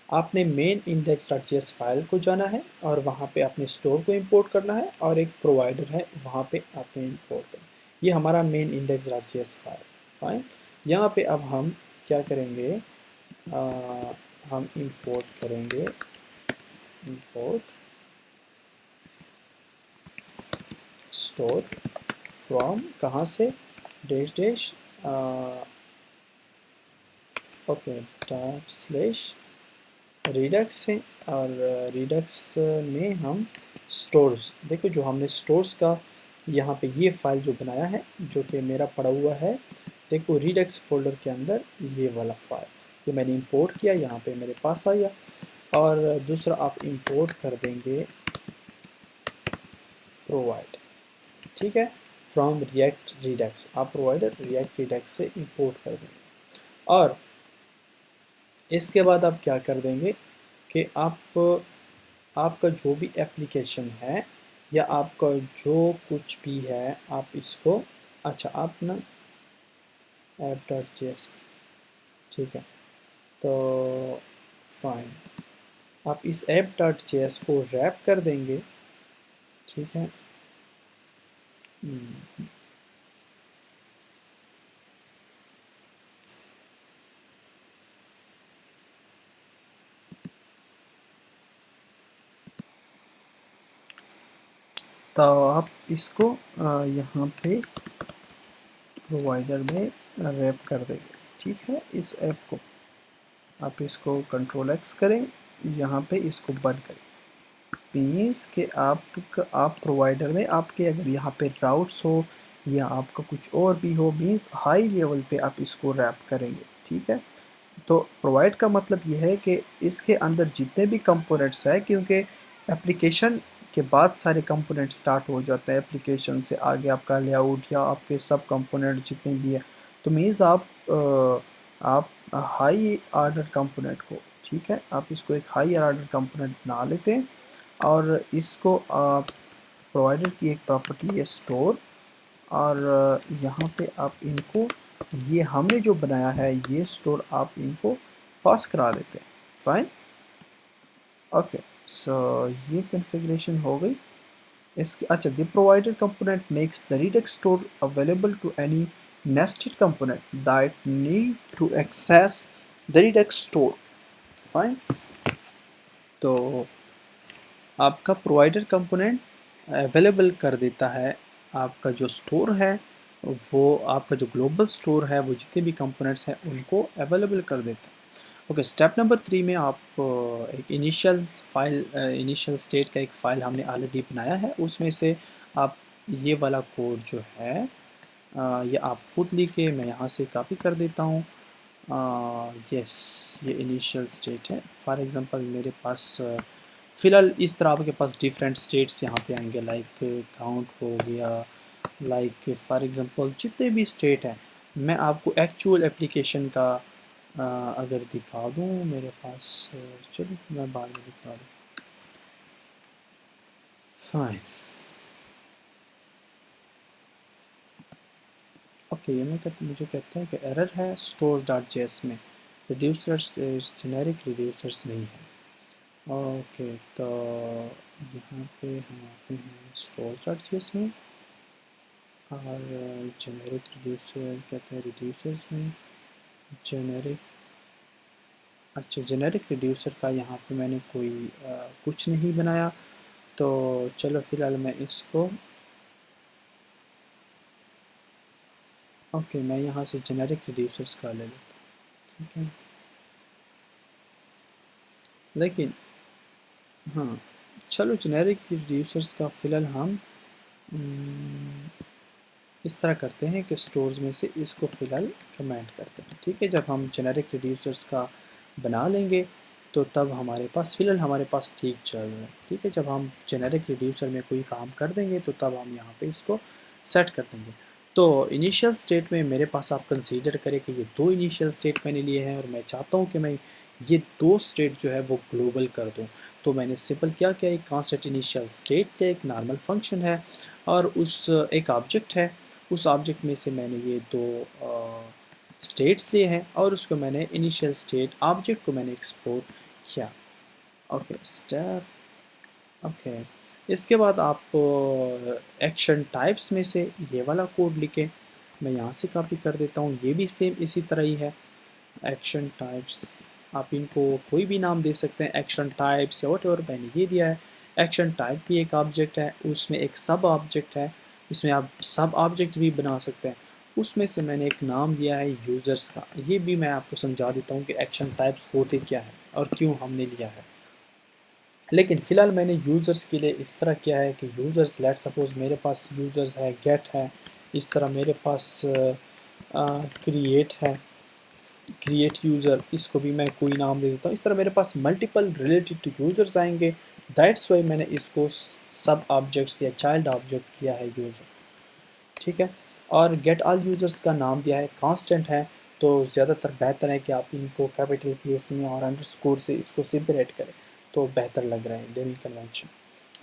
आपने मेन index.js फाइल को जाना है और वहाँ पे अपने स्टोर को इंपोर्ट करना है, और एक प्रोवाइडर है वहाँ पे आपने इंपोर्ट करना है। ये हमारा मेन index.js फाइल, फाइन। यहाँ पे अब हम क्या करेंगे, हम इंपोर्ट करेंगे, इंपोर्ट स्टोर फ्रॉम, कहाँ से, dash okay dot slash Redux है। और रिडक्स में हम स्टोर्स, देखो जो हमने स्टोर्स का यहाँ पे ये फाइल जो बनाया है, जो कि मेरा पड़ा हुआ है, देखो रिडक्स फोल्डर के अंदर ये वाला फाइल, ये मैंने इंपोर्ट किया, यहाँ पे मेरे पास आया। और दूसरा आप इंपोर्ट कर देंगे प्रोवाइड, ठीक है, फ्रॉम रिएक्ट रिडक्स। आप प्रोवाइडर रिएक्ट रिडक्स से इंपोर्ट कर देंगे। और इसके बाद आप क्या कर देंगे कि आपका जो भी एप्लीकेशन है या आपका जो कुछ भी है, आप इसको, अच्छा आप ना app.js, ठीक है, तो फाइन, आप इस app.js को रैप कर देंगे, ठीक है। तो आप इसको यहाँ पे प्रोवाइडर में रैप कर देंगे, ठीक है। इस ऐप को आप इसको Ctrl+X करें, यहाँ पे इसको बंद करें। मीन्स कि आप प्रोवाइडर में आपके अगर यहाँ पे राउट्स हो या आपका कुछ और भी हो, मीन्स हाई लेवल पे आप इसको रैप करेंगे, ठीक है। तो प्रोवाइड का मतलब ये है कि इसके अंदर जितने भी कंपोनेंट्स हैं, क्योंकि एप्लीकेशन के बाद सारे कंपोनेंट स्टार्ट हो जाते हैं, एप्लीकेशन से आगे आपका लेआउट या आपके सब कंपोनेंट जितने भी हैं, तो मीन्स आप हाई आर्डर कंपोनेंट को, ठीक है, आप इसको एक हाई आर्डर कंपोनेंट बना लेते हैं। और इसको आप प्रोवाइडर की एक प्रॉपर्टी है स्टोर, और यहाँ पे आप इनको ये हमने जो बनाया है ये स्टोर आप इनको पास करा देते हैं। Fine, okay. सो ये कॉन्फ़िगरेशन हो गई इसकी। अच्छा, the provided component makes the Redux store available to any nested component that need to access the redux store. Fine. तो आपका प्रोवाइडर कंपोनेंट अवेलेबल कर देता है आपका जो स्टोर है, वो आपका जो ग्लोबल स्टोर है वो जितने भी कंपोनेंट्स हैं उनको अवेलेबल कर देता है। ओके, स्टेप नंबर 3 में आप एक इनिशियल फाइल, इनिशियल स्टेट का एक फ़ाइल हमने ऑलरेडी बनाया है, उसमें से आप ये वाला कोड जो है ये आप खुद लिखे, मैं यहाँ से कॉपी कर देता हूँ। यस, ये इनिशियल स्टेट है। फॉर एग्ज़ाम्पल मेरे पास फ़िलहाल इस तरह आपके पास डिफरेंट स्टेट्स यहाँ पे आएंगे, लाइक काउंट हो गया, लाइक फॉर एग्ज़ाम्पल जितने भी स्टेट हैं। मैं आपको एक्चुअल एप्लीकेशन का अगर दिखा दूँ मेरे पास, चलो मैं बाद में दिखा दूँ। Fine, okay. ये मुझे कहता है कि एरर है स्टोर डॉट जेएस में, रिड्यूसर्स जेनेरिक रिड्यूसर्स नहीं है। ओके, तो यहाँ पे हम आते हैं स्टोर डॉट जेएस में और जेनेरिक रिड्यूसर कहते हैं रिड्यूसर्स में जेनेरिक। अच्छा, जेनेरिक रिड्यूसर का यहाँ पे मैंने कोई कुछ नहीं बनाया, तो चलो फ़िलहाल मैं इसको, ओके मैं यहाँ से जेनेरिक रिड्यूसर्स का ले लेता हूँ, ठीक है। लेकिन हाँ, चलो जेनेरिक रिड्यूसर्स का फ़िलहाल हम इस तरह करते हैं कि स्टोर्स में से इसको फ़िलहाल कमेंट करते हैं, ठीक है। जब हम जेनेरिक रिड्यूसर्स का बना लेंगे तो तब हमारे पास फ़िलहाल हमारे पास ठीक चल रहा है, ठीक है। जब हम जेनेरिक रिड्यूसर में कोई काम कर देंगे तो तब हम यहाँ पे इसको सेट कर देंगे। तो इनिशियल स्टेट में मेरे पास आप कंसीडर करें कि ये दो इनिशियल स्टेट मैंने लिए हैं और मैं चाहता हूँ कि मैं ये दो स्टेट जो है वो ग्लोबल कर दूँ। तो मैंने सिंपल क्या किया, एक कांस्टेंट इनिशियल स्टेट का एक नॉर्मल फंक्शन है और उस एक ऑब्जेक्ट है, उस ऑब्जेक्ट में से मैंने ये दो स्टेट्स लिए हैं और उसको मैंने इनिशियल स्टेट ऑब्जेक्ट को मैंने एक्सपोर्ट किया। Okay, step, okay. इसके बाद आप एक्शन टाइप्स में से ये वाला कोड लिखें, मैं यहाँ से कॉपी कर देता हूँ, ये भी सेम इसी तरह ही है। एक्शन टाइप्स आप इनको कोई भी नाम दे सकते हैं, एक्शन टाइप्स या वॉट एवर, मैंने ये दिया है। एक्शन टाइप भी एक ऑब्जेक्ट है, उसमें एक सब ऑब्जेक्ट है, इसमें आप सब ऑब्जेक्ट भी बना सकते हैं। उसमें से मैंने एक नाम दिया है यूज़र्स का, ये भी मैं आपको समझा देता हूँ कि एक्शन टाइप्स होते क्या है और क्यों हमने लिया है। लेकिन फ़िलहाल मैंने यूज़र्स के लिए इस तरह किया है कि यूज़र्स, लेट सपोज़ मेरे पास यूज़र्स है, गेट है, इस तरह मेरे पास क्रिएट है, क्रिएट यूज़र, इसको भी मैं कोई नाम दे देता हूँ। इस तरह मेरे पास मल्टीपल रिलेटेड टू यूज़र्स आएंगे, दैट्स वाई मैंने इसको सब ऑब्जेक्ट्स या चाइल्ड ऑब्जेक्ट किया है यूज़र, ठीक है। और गेट ऑल यूज़र्स का नाम दिया है कांस्टेंट है, तो ज़्यादातर बेहतर है कि आप इनको कैपिटल केस में और अंडरस्कोर से इसको सेपरेट करें, तो बेहतर लग रहा है नेमिंग कन्वेंशन।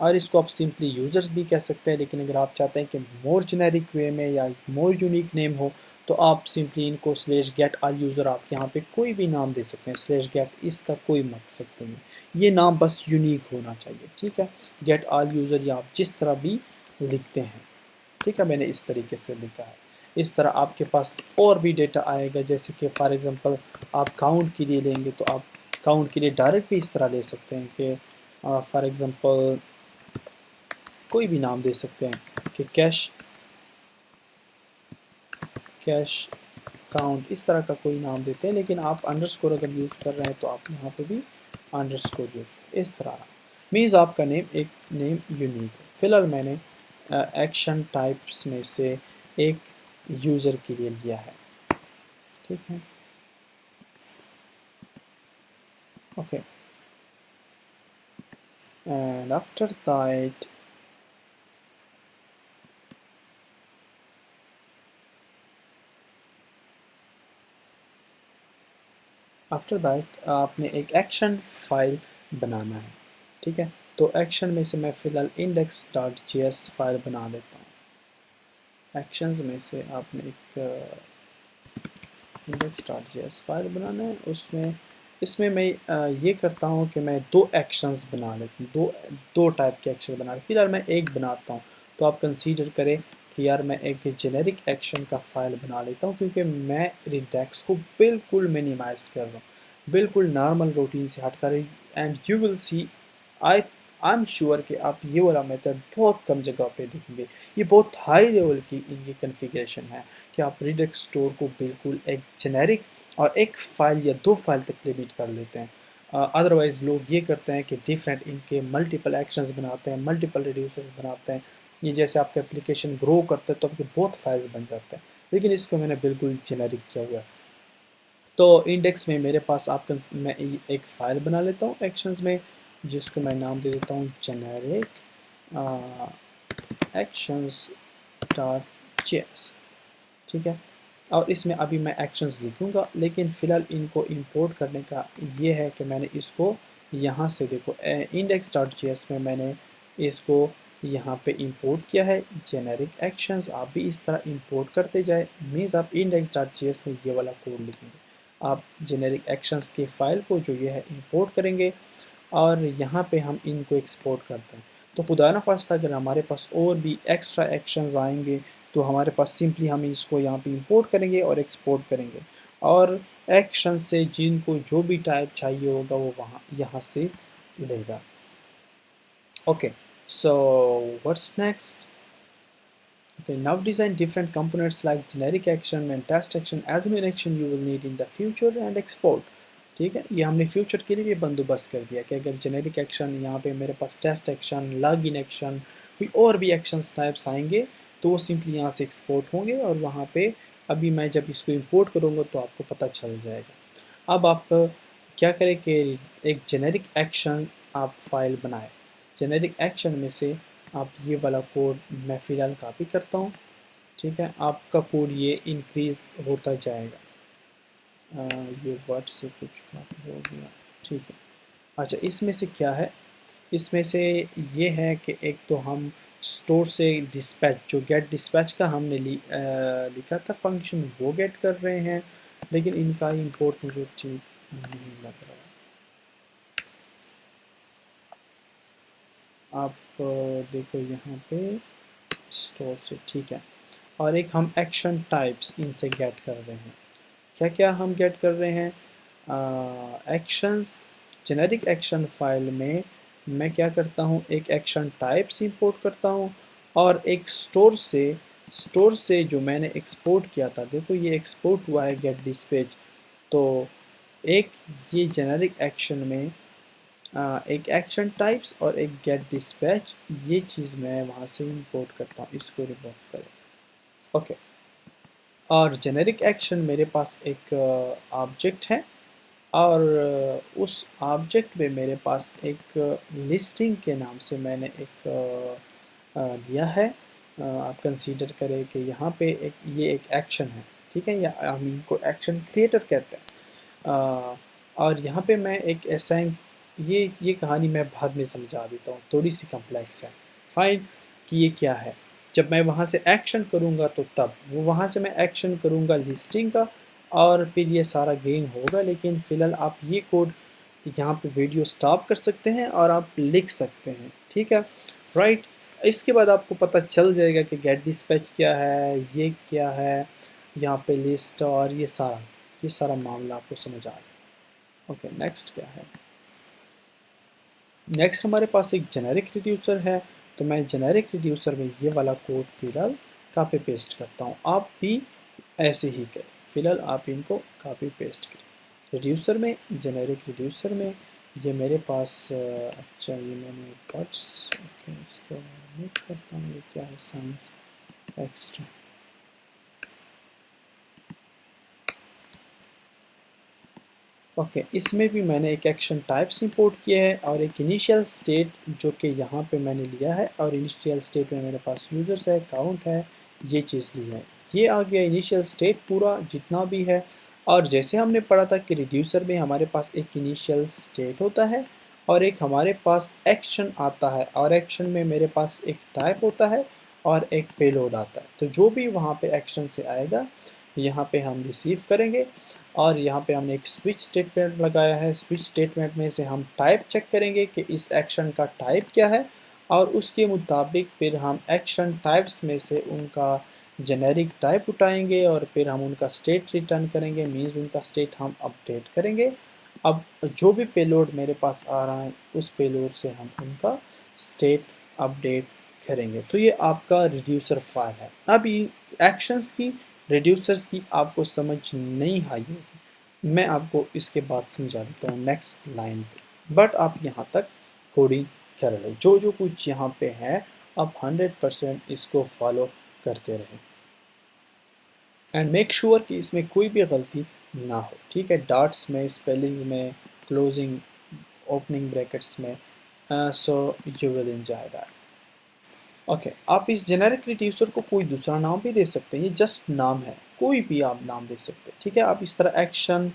और इसको आप सिंपली यूज़र्स भी कह सकते हैं, लेकिन अगर आप चाहते हैं कि मोर जेनेरिक वे में या मोर यूनिक नेम हो तो आप सिंपली इनको स्लेश गेट ऑल यूज़र, आप यहाँ पे कोई भी नाम दे सकते हैं, स्लेश गेट, इसका कोई मकसद नहीं है, ये नाम बस यूनिक होना चाहिए, ठीक है। गेट ऑल यूज़र या आप जिस तरह भी लिखते हैं, ठीक है, मैंने इस तरीके से लिखा है। इस तरह आपके पास और भी डेटा आएगा, जैसे कि फॉर एग्ज़ाम्पल आप काउंट के लिए लेंगे तो आप काउंट के लिए डायरेक्ट भी इस तरह ले सकते हैं कि फॉर एग्ज़ाम्पल कोई भी नाम दे सकते हैं कि कैश कैश काउंट, इस तरह का कोई नाम देते हैं। लेकिन आप अंडरस्कोर अगर यूज़ कर रहे हैं तो आप यहाँ पे भी अंडरस्कोर यूज़, इस तरह मीन्स आपका नेम एक नेम यूनिक है। फिलहाल मैंने एक्शन टाइप्स में से एक यूज़र के लिए लिया है, ठीक है। ओके, एंड आफ्टर दैट आपने एक एक्शन फाइल बनाना है, ठीक है। तो एक्शन में से मैं फ़िलहाल index.js फाइल बना देता हूँ। एक्शंस में से आपने एक index.js फाइल बनाना है, उसमें इसमें मैं ये करता हूँ कि मैं दो एक्शंस बना लेता हूँ, दो टाइप के एक्शन बना लेता हूँ। फिलहाल मैं एक बनाता हूँ, तो आप कंसीडर करें कि यार मैं एक जेनेरिक एक्शन का फाइल बना लेता हूँ, क्योंकि मैं रिडैक्स को बिल्कुल मिनिमाइज कर रहा हूँ, बिल्कुल नॉर्मल रूटीन से हट कर। And you will see, I I am sure कि आप ये वाला मेथड बहुत कम जगह पे देखेंगे। ये बहुत हाई लेवल की इनकी कन्फिग्रेशन है कि आप रिडक्स स्टोर को बिल्कुल एक जेनेरिक और एक फाइल या दो फाइल तक लिमिट कर लेते हैं। अदरवाइज लोग ये करते हैं कि डिफरेंट इनके मल्टीपल एक्शंस बनाते हैं, मल्टीपल रिड्यूसर्स बनाते हैं। ये जैसे आपका एप्लीकेशन ग्रो करते हैं तो आपके बहुत फाइल्स बन जाते हैं, लेकिन इसको मैंने बिल्कुल जेनेरिक किया हुआ है। तो इंडेक्स में मेरे पास आपका मैं एक फ़ाइल बना लेता हूँ एक्शंस में, जिसको मैं नाम दे देता हूँ जेनेरिक एक्शंस डॉट जेएस, ठीक है। और इसमें अभी मैं एक्शंस लिखूँगा, लेकिन फ़िलहाल इनको इंपोर्ट करने का ये है कि मैंने इसको यहाँ से देखो इंडेक्स डॉट जेएस में मैंने इसको यहाँ पे इंपोर्ट किया है जेनेरिक एक्शंस। आप भी इस तरह इंपोर्ट करते जाए, मीन्स आप इंडेक्स डॉट जेएस में ये वाला कोड लिखेंगे, आप जेनेरिक एक्शंस के फाइल को जो ये है इंपोर्ट करेंगे और यहाँ पे हम इनको एक्सपोर्ट करते हैं। तो खुदा न खास्ता अगर हमारे पास और भी एक्स्ट्रा एक्शंस आएंगे तो हमारे पास सिंपली हम इसको यहाँ पे इंपोर्ट करेंगे और एक्सपोर्ट करेंगे, और एक्शन से जिनको जो भी टाइप चाहिए होगा वो वहाँ यहाँ से लेगा। Okay, so what's next? Okay, now design different components like generic action and test action as main action you will need in the future and export। ठीक है, ये हमने फ्यूचर के लिए बंदोबस्त कर दिया कि अगर जेनेरिक एक्शन यहाँ पे मेरे पास test action, log in action, कोई और भी एक्शंस टाइप्स आएंगे तो वो सिंपली यहाँ से एक्सपोर्ट होंगे और वहाँ पे अभी मैं जब इसको इंपोर्ट करूँगा तो आपको पता चल जाएगा। अब आप क्या करें कि एक जेनेरिक एक्शन आप फाइल बनाए, जेनेरिक एक्शन में से आप ये वाला कोड मैं फ़िलहाल कॉपी करता हूँ, ठीक है। आपका कोड ये इंक्रीज़ होता जाएगा। ये वर्ड से कुछ कॉपी हो गया, ठीक है। अच्छा, इसमें से क्या है? इसमें से ये है कि एक तो हम स्टोर से डिस्पैच, जो गेट डिस्पैच का हमने लिखा था फंक्शन, वो गेट कर रहे हैं, लेकिन इनका इंपोर्ट मुझे ठीक नहीं लग रहा। आप देखो यहाँ पे स्टोर से, ठीक है। और एक हम एक्शन टाइप्स इनसे गेट कर रहे हैं। क्या क्या हम गेट कर रहे हैं? एक्शंस, जेनेरिक एक्शन फाइल में मैं क्या करता हूँ, एक एक्शन टाइप्स इंपोर्ट करता हूँ, और एक स्टोर से जो मैंने एक्सपोर्ट किया था, देखो ये एक्सपोर्ट हुआ है गेट डिस्पैच। तो एक ये जेनेरिक एक्शन में एक एक्शन टाइप्स और एक गेट डिस्पैच, ये चीज़ मैं वहाँ से इंपोर्ट करता हूँ, इसको रिमूव करें। ओके, और जेनेरिक एक्शन मेरे पास एक ऑब्जेक्ट है, और उस ऑब्जेक्ट में मेरे पास एक लिस्टिंग के नाम से मैंने एक लिया है। आप कंसीडर करें कि यहाँ पे ये एक एक्शन है, ठीक है, या हम इनको एक्शन क्रिएटर कहते हैं। और यहाँ पे मैं एक असाइन, ये कहानी मैं बाद में समझा देता हूँ, थोड़ी सी कम्प्लेक्स है। फाइन, कि ये क्या है। जब मैं वहाँ से एक्शन करूँगा तो तब वो वहाँ से मैं एक्शन करूँगा लिस्टिंग का, और फिर ये सारा गेम होगा। लेकिन फ़िलहाल आप ये कोड यहाँ पे वीडियो स्टॉप कर सकते हैं और आप लिख सकते हैं, ठीक है, राइट। इसके बाद आपको पता चल जाएगा कि गेट डिस्पैच क्या है, ये क्या है, यहाँ पे लिस्ट, और ये सारा मामला आपको समझ आ जाएगा। ओके, नेक्स्ट क्या है? नेक्स्ट हमारे पास एक जेनेरिक रिड्यूसर है, तो मैं जेनेरिक रिड्यूसर में ये वाला कोड फ़िलहाल कॉपी पेस्ट करता हूँ। आप भी ऐसे ही करें, फ़िलहाल आप इनको कॉपी पेस्ट करें। रिड्यूसर में, जेनेरिक रिड्यूसर में ये मेरे पास अच्छा, ये मैंने बट्स, ओके, इसको मिक्स करता हूँ। ये क्या है? Science extra. ओके, इसमें भी मैंने एक एक्शन टाइप्स इंपोर्ट किया है और एक इनिशियल स्टेट जो कि यहाँ पे मैंने लिया है, और इनिशियल स्टेट में मेरे पास यूज़र्स है, काउंट है, ये चीज़ ली है। ये आ गया इनिशियल स्टेट पूरा जितना भी है। और जैसे हमने पढ़ा था कि रिड्यूसर में हमारे पास एक इनिशियल स्टेट होता है और एक हमारे पास एक्शन आता है, और एक्शन में मेरे पास एक टाइप होता है और एक पेलोड आता है। तो जो भी वहाँ पे एक्शन से आएगा यहाँ पे हम रिसीव करेंगे और यहाँ पे हमने एक स्विच स्टेटमेंट लगाया है। स्विच स्टेटमेंट में से हम टाइप चेक करेंगे कि इस एक्शन का टाइप क्या है और उसके मुताबिक फिर हम एक्शन टाइप्स में से उनका जेनेरिक टाइप उठाएंगे और फिर हम उनका स्टेट रिटर्न करेंगे, मीन्स उनका स्टेट हम अपडेट करेंगे। अब जो भी पेलोड मेरे पास आ रहा है उस पेलोड से हम उनका स्टेट अपडेट करेंगे। तो ये आपका रिड्यूसर फाइल है। अब ये एक्शंस की, रिड्यूसर्स की आपको समझ नहीं आई होगी, मैं आपको इसके बाद समझा देता हूँ नेक्स्ट लाइन पे। बट आप यहाँ तक कोडिंग कर लो, जो जो कुछ यहाँ पे है आप 100% इसको फॉलो करते रहें एंड मेक श्योर कि इसमें कोई भी गलती ना हो। ठीक है, डॉट्स में, स्पेलिंग में, क्लोजिंग, ओपनिंग ब्रैकेट्स में, so you will enjoy that. Okay, आप इस जेनेरिक रिड्यूसर को कोई दूसरा नाम भी दे सकते हैं, ये जस्ट नाम है, कोई भी आप नाम दे सकते हैं। ठीक है, आप इस तरह एक्शन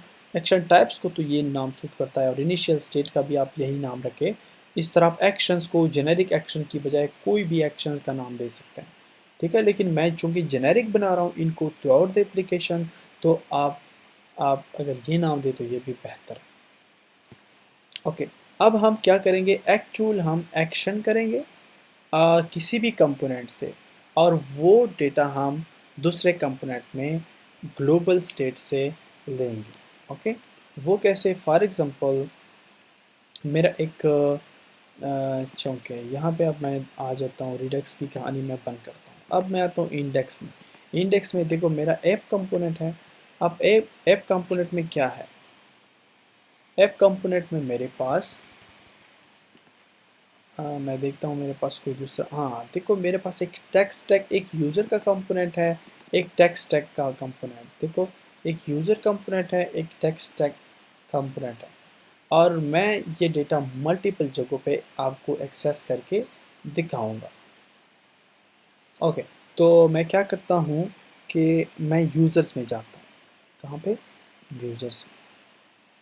टाइप्स को तो ये नाम सूट करता है और इनिशियल स्टेट का भी आप यही नाम रखें। इस तरह आप एक्शंस को जेनेरिक एक्शन की बजाय कोई भी एक्शन का नाम दे सकते हैं। ठीक है, लेकिन मैं चूंकि जेनेरिक बना रहा हूँ इनको थ्रू आउट द एप्लीकेशन, तो आप अगर ये नाम दे तो ये भी बेहतर है। ओके, अब हम क्या करेंगे, एक्चुअल हम एक्शन करेंगे किसी भी कंपोनेंट से और वो डेटा हम दूसरे कंपोनेंट में ग्लोबल स्टेट से लेंगे। ओके, वो कैसे, फॉर एग्जांपल मेरा एक चंक है यहाँ पे। अब मैं आ जाता हूँ, रिडक्स की कहानी मैं बंद करता हूँ। अब मैं आता हूँ इंडेक्स में। इंडेक्स में देखो मेरा ऐप कंपोनेंट है। अब ऐप कंपोनेंट में क्या है, ऐप कंपोनेंट में मेरे पास मैं देखता हूँ मेरे पास कोई दूसरा, हाँ देखो मेरे पास एक टेक्स्ट स्टैक, एक यूज़र का कंपोनेंट है, एक टेक्स्ट स्टैक का कंपोनेंट। देखो एक यूज़र कंपोनेंट है, एक टेक्स्ट स्टैक कंपोनेंट है और मैं ये डेटा मल्टीपल जगहों पे आपको एक्सेस करके दिखाऊंगा। ओके, तो मैं क्या करता हूँ कि मैं यूज़र्स में जाता हूँ। कहाँ पे, यूज़र्स में।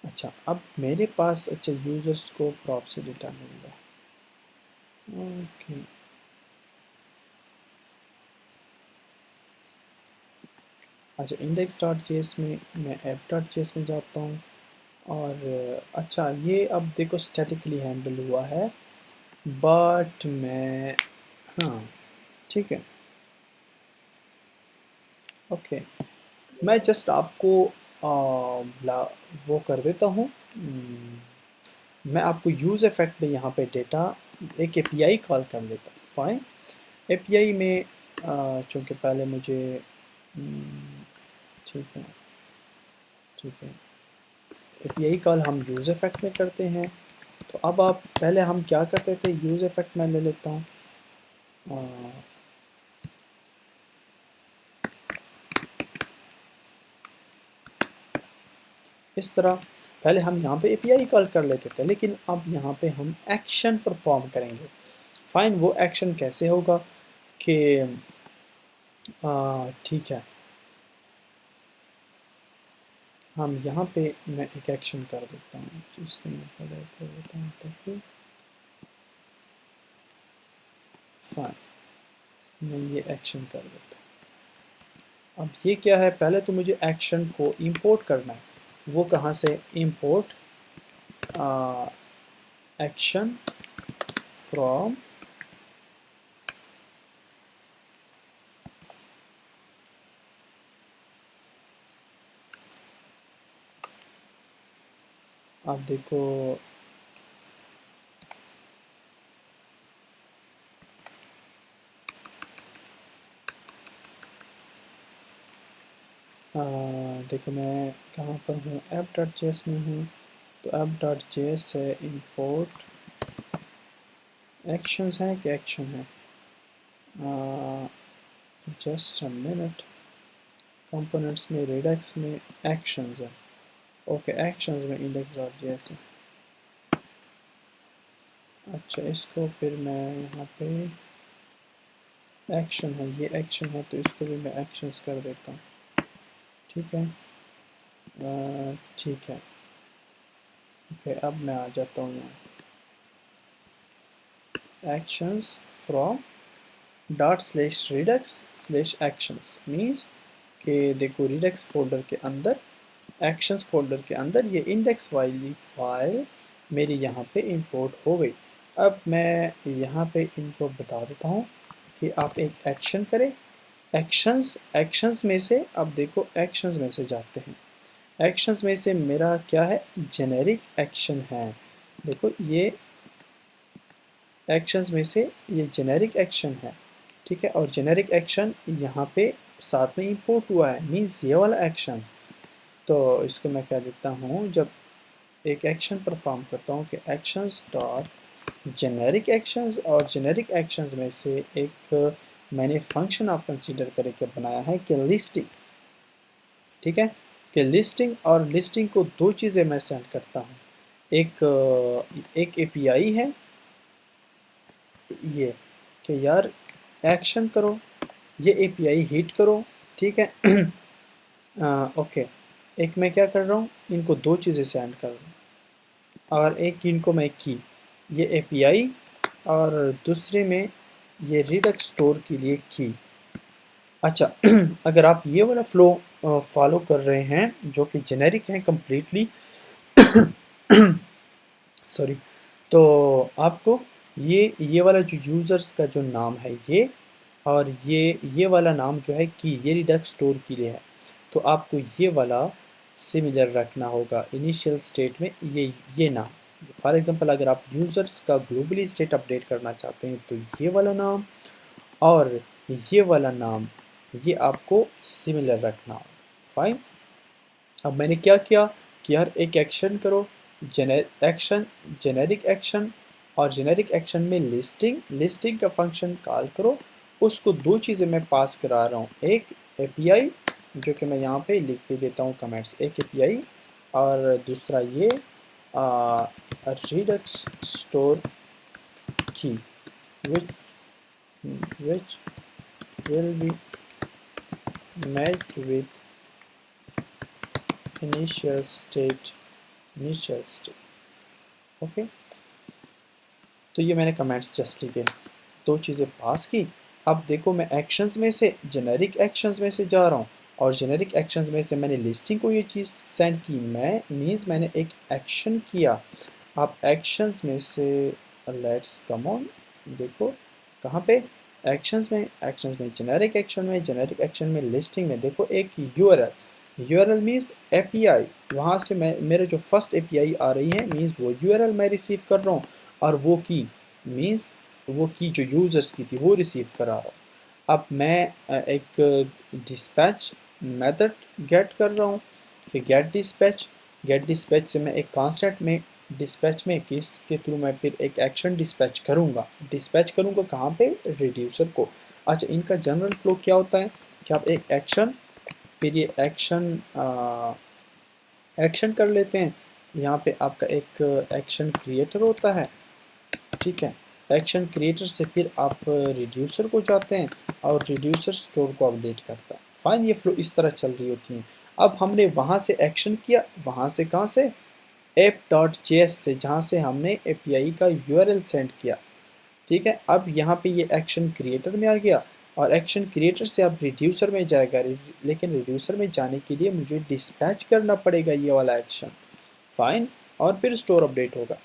अच्छा, अब मेरे पास, अच्छा यूज़र्स को प्रॉप से डेटा मिल रहा है। ओके, अच्छा इंडेक्स डॉट जेएस में मैं ऐप डॉट जेएस में जाता हूँ और अच्छा ये अब देखो स्टैटिकली हैंडल हुआ है बट मैं, हाँ ठीक है। ओके, मैं जस्ट आपको वो कर देता हूँ। मैं आपको यूज़ इफेक्ट में यहाँ पे डेटा एक एपीआई कॉल कर लेता हूँ। फाइन, एपीआई में चूँकि पहले मुझे ठीक है, ठीक है, एपीआई कॉल हम यूज़ इफेक्ट में करते हैं। तो अब आप, पहले हम क्या करते थे, यूज़ इफेक्ट मैं ले लेता हूँ। इस तरह पहले हम यहाँ पे एपीआई कॉल कर लेते थे, लेकिन अब यहाँ पे हम एक्शन परफॉर्म करेंगे। फाइन, वो एक्शन कैसे होगा कि ठीक है, हम यहाँ पे मैं एक एक्शन कर देता हूँ जिसको मैं पहले कर देता हूँ ताकि, फाइन मैं ये एक्शन कर देता हूँ। अब ये क्या है, पहले तो मुझे एक्शन को इंपोर्ट करना है। वो कहाँ से, इंपोर्ट एक्शन फ्रॉम, आप देखो देखो मैं कहाँ पर हूँ, ऐप डॉट जेएस में हूँ। तो ऐप डॉट जेएस से इंपोर्ट एक्शंस हैं कि एक्शन है, जस्ट अ मिनट, कंपोनेंट्स में रेडक्स में एक्शंस है। ओके, एक्शंस में इंडेक्स डॉट जेएस है। अच्छा, इसको फिर मैं यहाँ पे एक्शन है, ये एक्शन है तो इसको भी मैं एक्शंस कर देता हूँ। ठीक है, ठीक है। ओके, अब मैं आ जाता हूँ यहाँ, actions from dot slash redux slash actions means कि देखो रीडक्स फोल्डर के अंदर, एक्शंस फोल्डर के अंदर ये इंडेक्स वाली फाइल मेरी यहाँ पे इंपोर्ट हो गई। अब मैं यहाँ पे इनको बता देता हूँ कि आप एक एक्शन करें। एक्शंस में से, अब देखो एक्शंस में से जाते हैं। एक्शंस में से मेरा क्या है, जेनेरिक एक्शन है। देखो ये एक्शंस में से ये जेनेरिक एक्शन है, ठीक है। और जेनेरिक एक्शन यहाँ पे साथ में इंपोर्ट हुआ है, मीन्स ये वाला एक्शंस। तो इसको मैं कह देता हूँ, जब एक एक्शन परफॉर्म करता हूँ कि एक्शंस डॉट जेनेरिक एक्शंस, और जेनेरिक एक्शंस में से एक मैंने फंक्शन आप कंसीडर करके बनाया है कि लिस्टिंग, ठीक है। कि लिस्टिंग और लिस्टिंग को दो चीज़ें मैं सेंड करता हूँ। एक एपीआई है ये कि यार एक्शन करो, ये एपीआई हिट करो, ठीक है। ओके, एक मैं क्या कर रहा हूँ, इनको दो चीज़ें सेंड कर रहा हूँ, और एक इनको मैं की, ये एपीआई, और दूसरे में ये रिडक्स स्टोर के लिए की। अच्छा, अगर आप ये वाला फ्लो फॉलो कर रहे हैं जो कि जेनेरिक है कम्प्लीटली, सॉरी, तो आपको ये वाला जो यूज़र्स का जो नाम है ये, और ये वाला नाम जो है कि ये रिडक्स स्टोर के लिए है, तो आपको ये वाला सिमिलर रखना होगा इनिशियल स्टेट में, ये नाम। फॉर एग्जांपल अगर आप यूज़र्स का ग्लोबली स्टेट अपडेट करना चाहते हैं तो ये वाला नाम और ये वाला नाम, ये आपको सिमिलर रखना होगा। फाइन। अब मैंने क्या किया कि यार एक एक्शन करो, एक्शन, जेनेरिक एक्शन, और जेनेरिक एक्शन में लिस्टिंग का फंक्शन कॉल करो। उसको दो चीज़ें मैं पास करा रहा हूँ, एक एपीआई जो कि मैं यहाँ पे लिख भी देता हूँ कमेंट्स, एक एपीआई, और दूसरा ये रिडक्स स्टोर की which will be matched with initial state, okay. तो ये मैंने कमेंट्स जस्ट लिखे, दो चीज़ें पास की। अब देखो मैं एक्शंस में से, जेनेरिक एक्शंस में से जा रहा हूँ, और जेनेरिक एक्शंस में से मैंने लिस्टिंग को ये चीज़ सेंड की, मैं मीन्स मैंने एक एक्शन किया। अब एक्शंस में से लेट्स कम ऑन, देखो कहाँ पे, एक्शंस में जेनेरिक एक्शन में लिस्टिंग में, देखो एक यूआरएल मीन्स एपीआई, वहाँ से मैं, मेरे जो फर्स्ट एपीआई आ रही है मीन्स वो यूआरएल मैं रिसीव कर रहा हूँ, और वो की मीन्स वो की जो यूज़र्स की थी वो रिसीव करा रहा हूँ। अब मैं एक डिस्पैच मेथड गेट कर रहा हूँ कि गेट डिस्पैच से मैं एक कांस्टेंट में डिस्पैच में किसके थ्रू मैं फिर एक एक्शन डिस्पैच करूँगा कहाँ पे, रिड्यूसर को। अच्छा, इनका जनरल फ्लो क्या होता है कि आप एक एक्शन, फिर ये एक्शन कर लेते हैं, यहाँ पे आपका एक एक्शन क्रिएटर होता है, ठीक है। एक्शन क्रिएटर से फिर आप रिड्यूसर को जाते हैं, और रिड्यूसर स्टोर को अपडेट करता है। फाइन, ये फ्लो इस तरह चल रही होती है। अब हमने वहाँ से एक्शन किया, वहाँ से कहाँ से, app.js से, जहाँ से हमने एपीआई का यूआरएल सेंड किया, ठीक है। अब यहाँ पे ये एक्शन क्रिएटर में आ गया, और एक्शन क्रिएटर से अब रिड्यूसर में जाएगा, लेकिन रिड्यूसर में जाने के लिए मुझे डिस्पैच करना पड़ेगा ये वाला एक्शन। फाइन, और फिर स्टोर अपडेट होगा।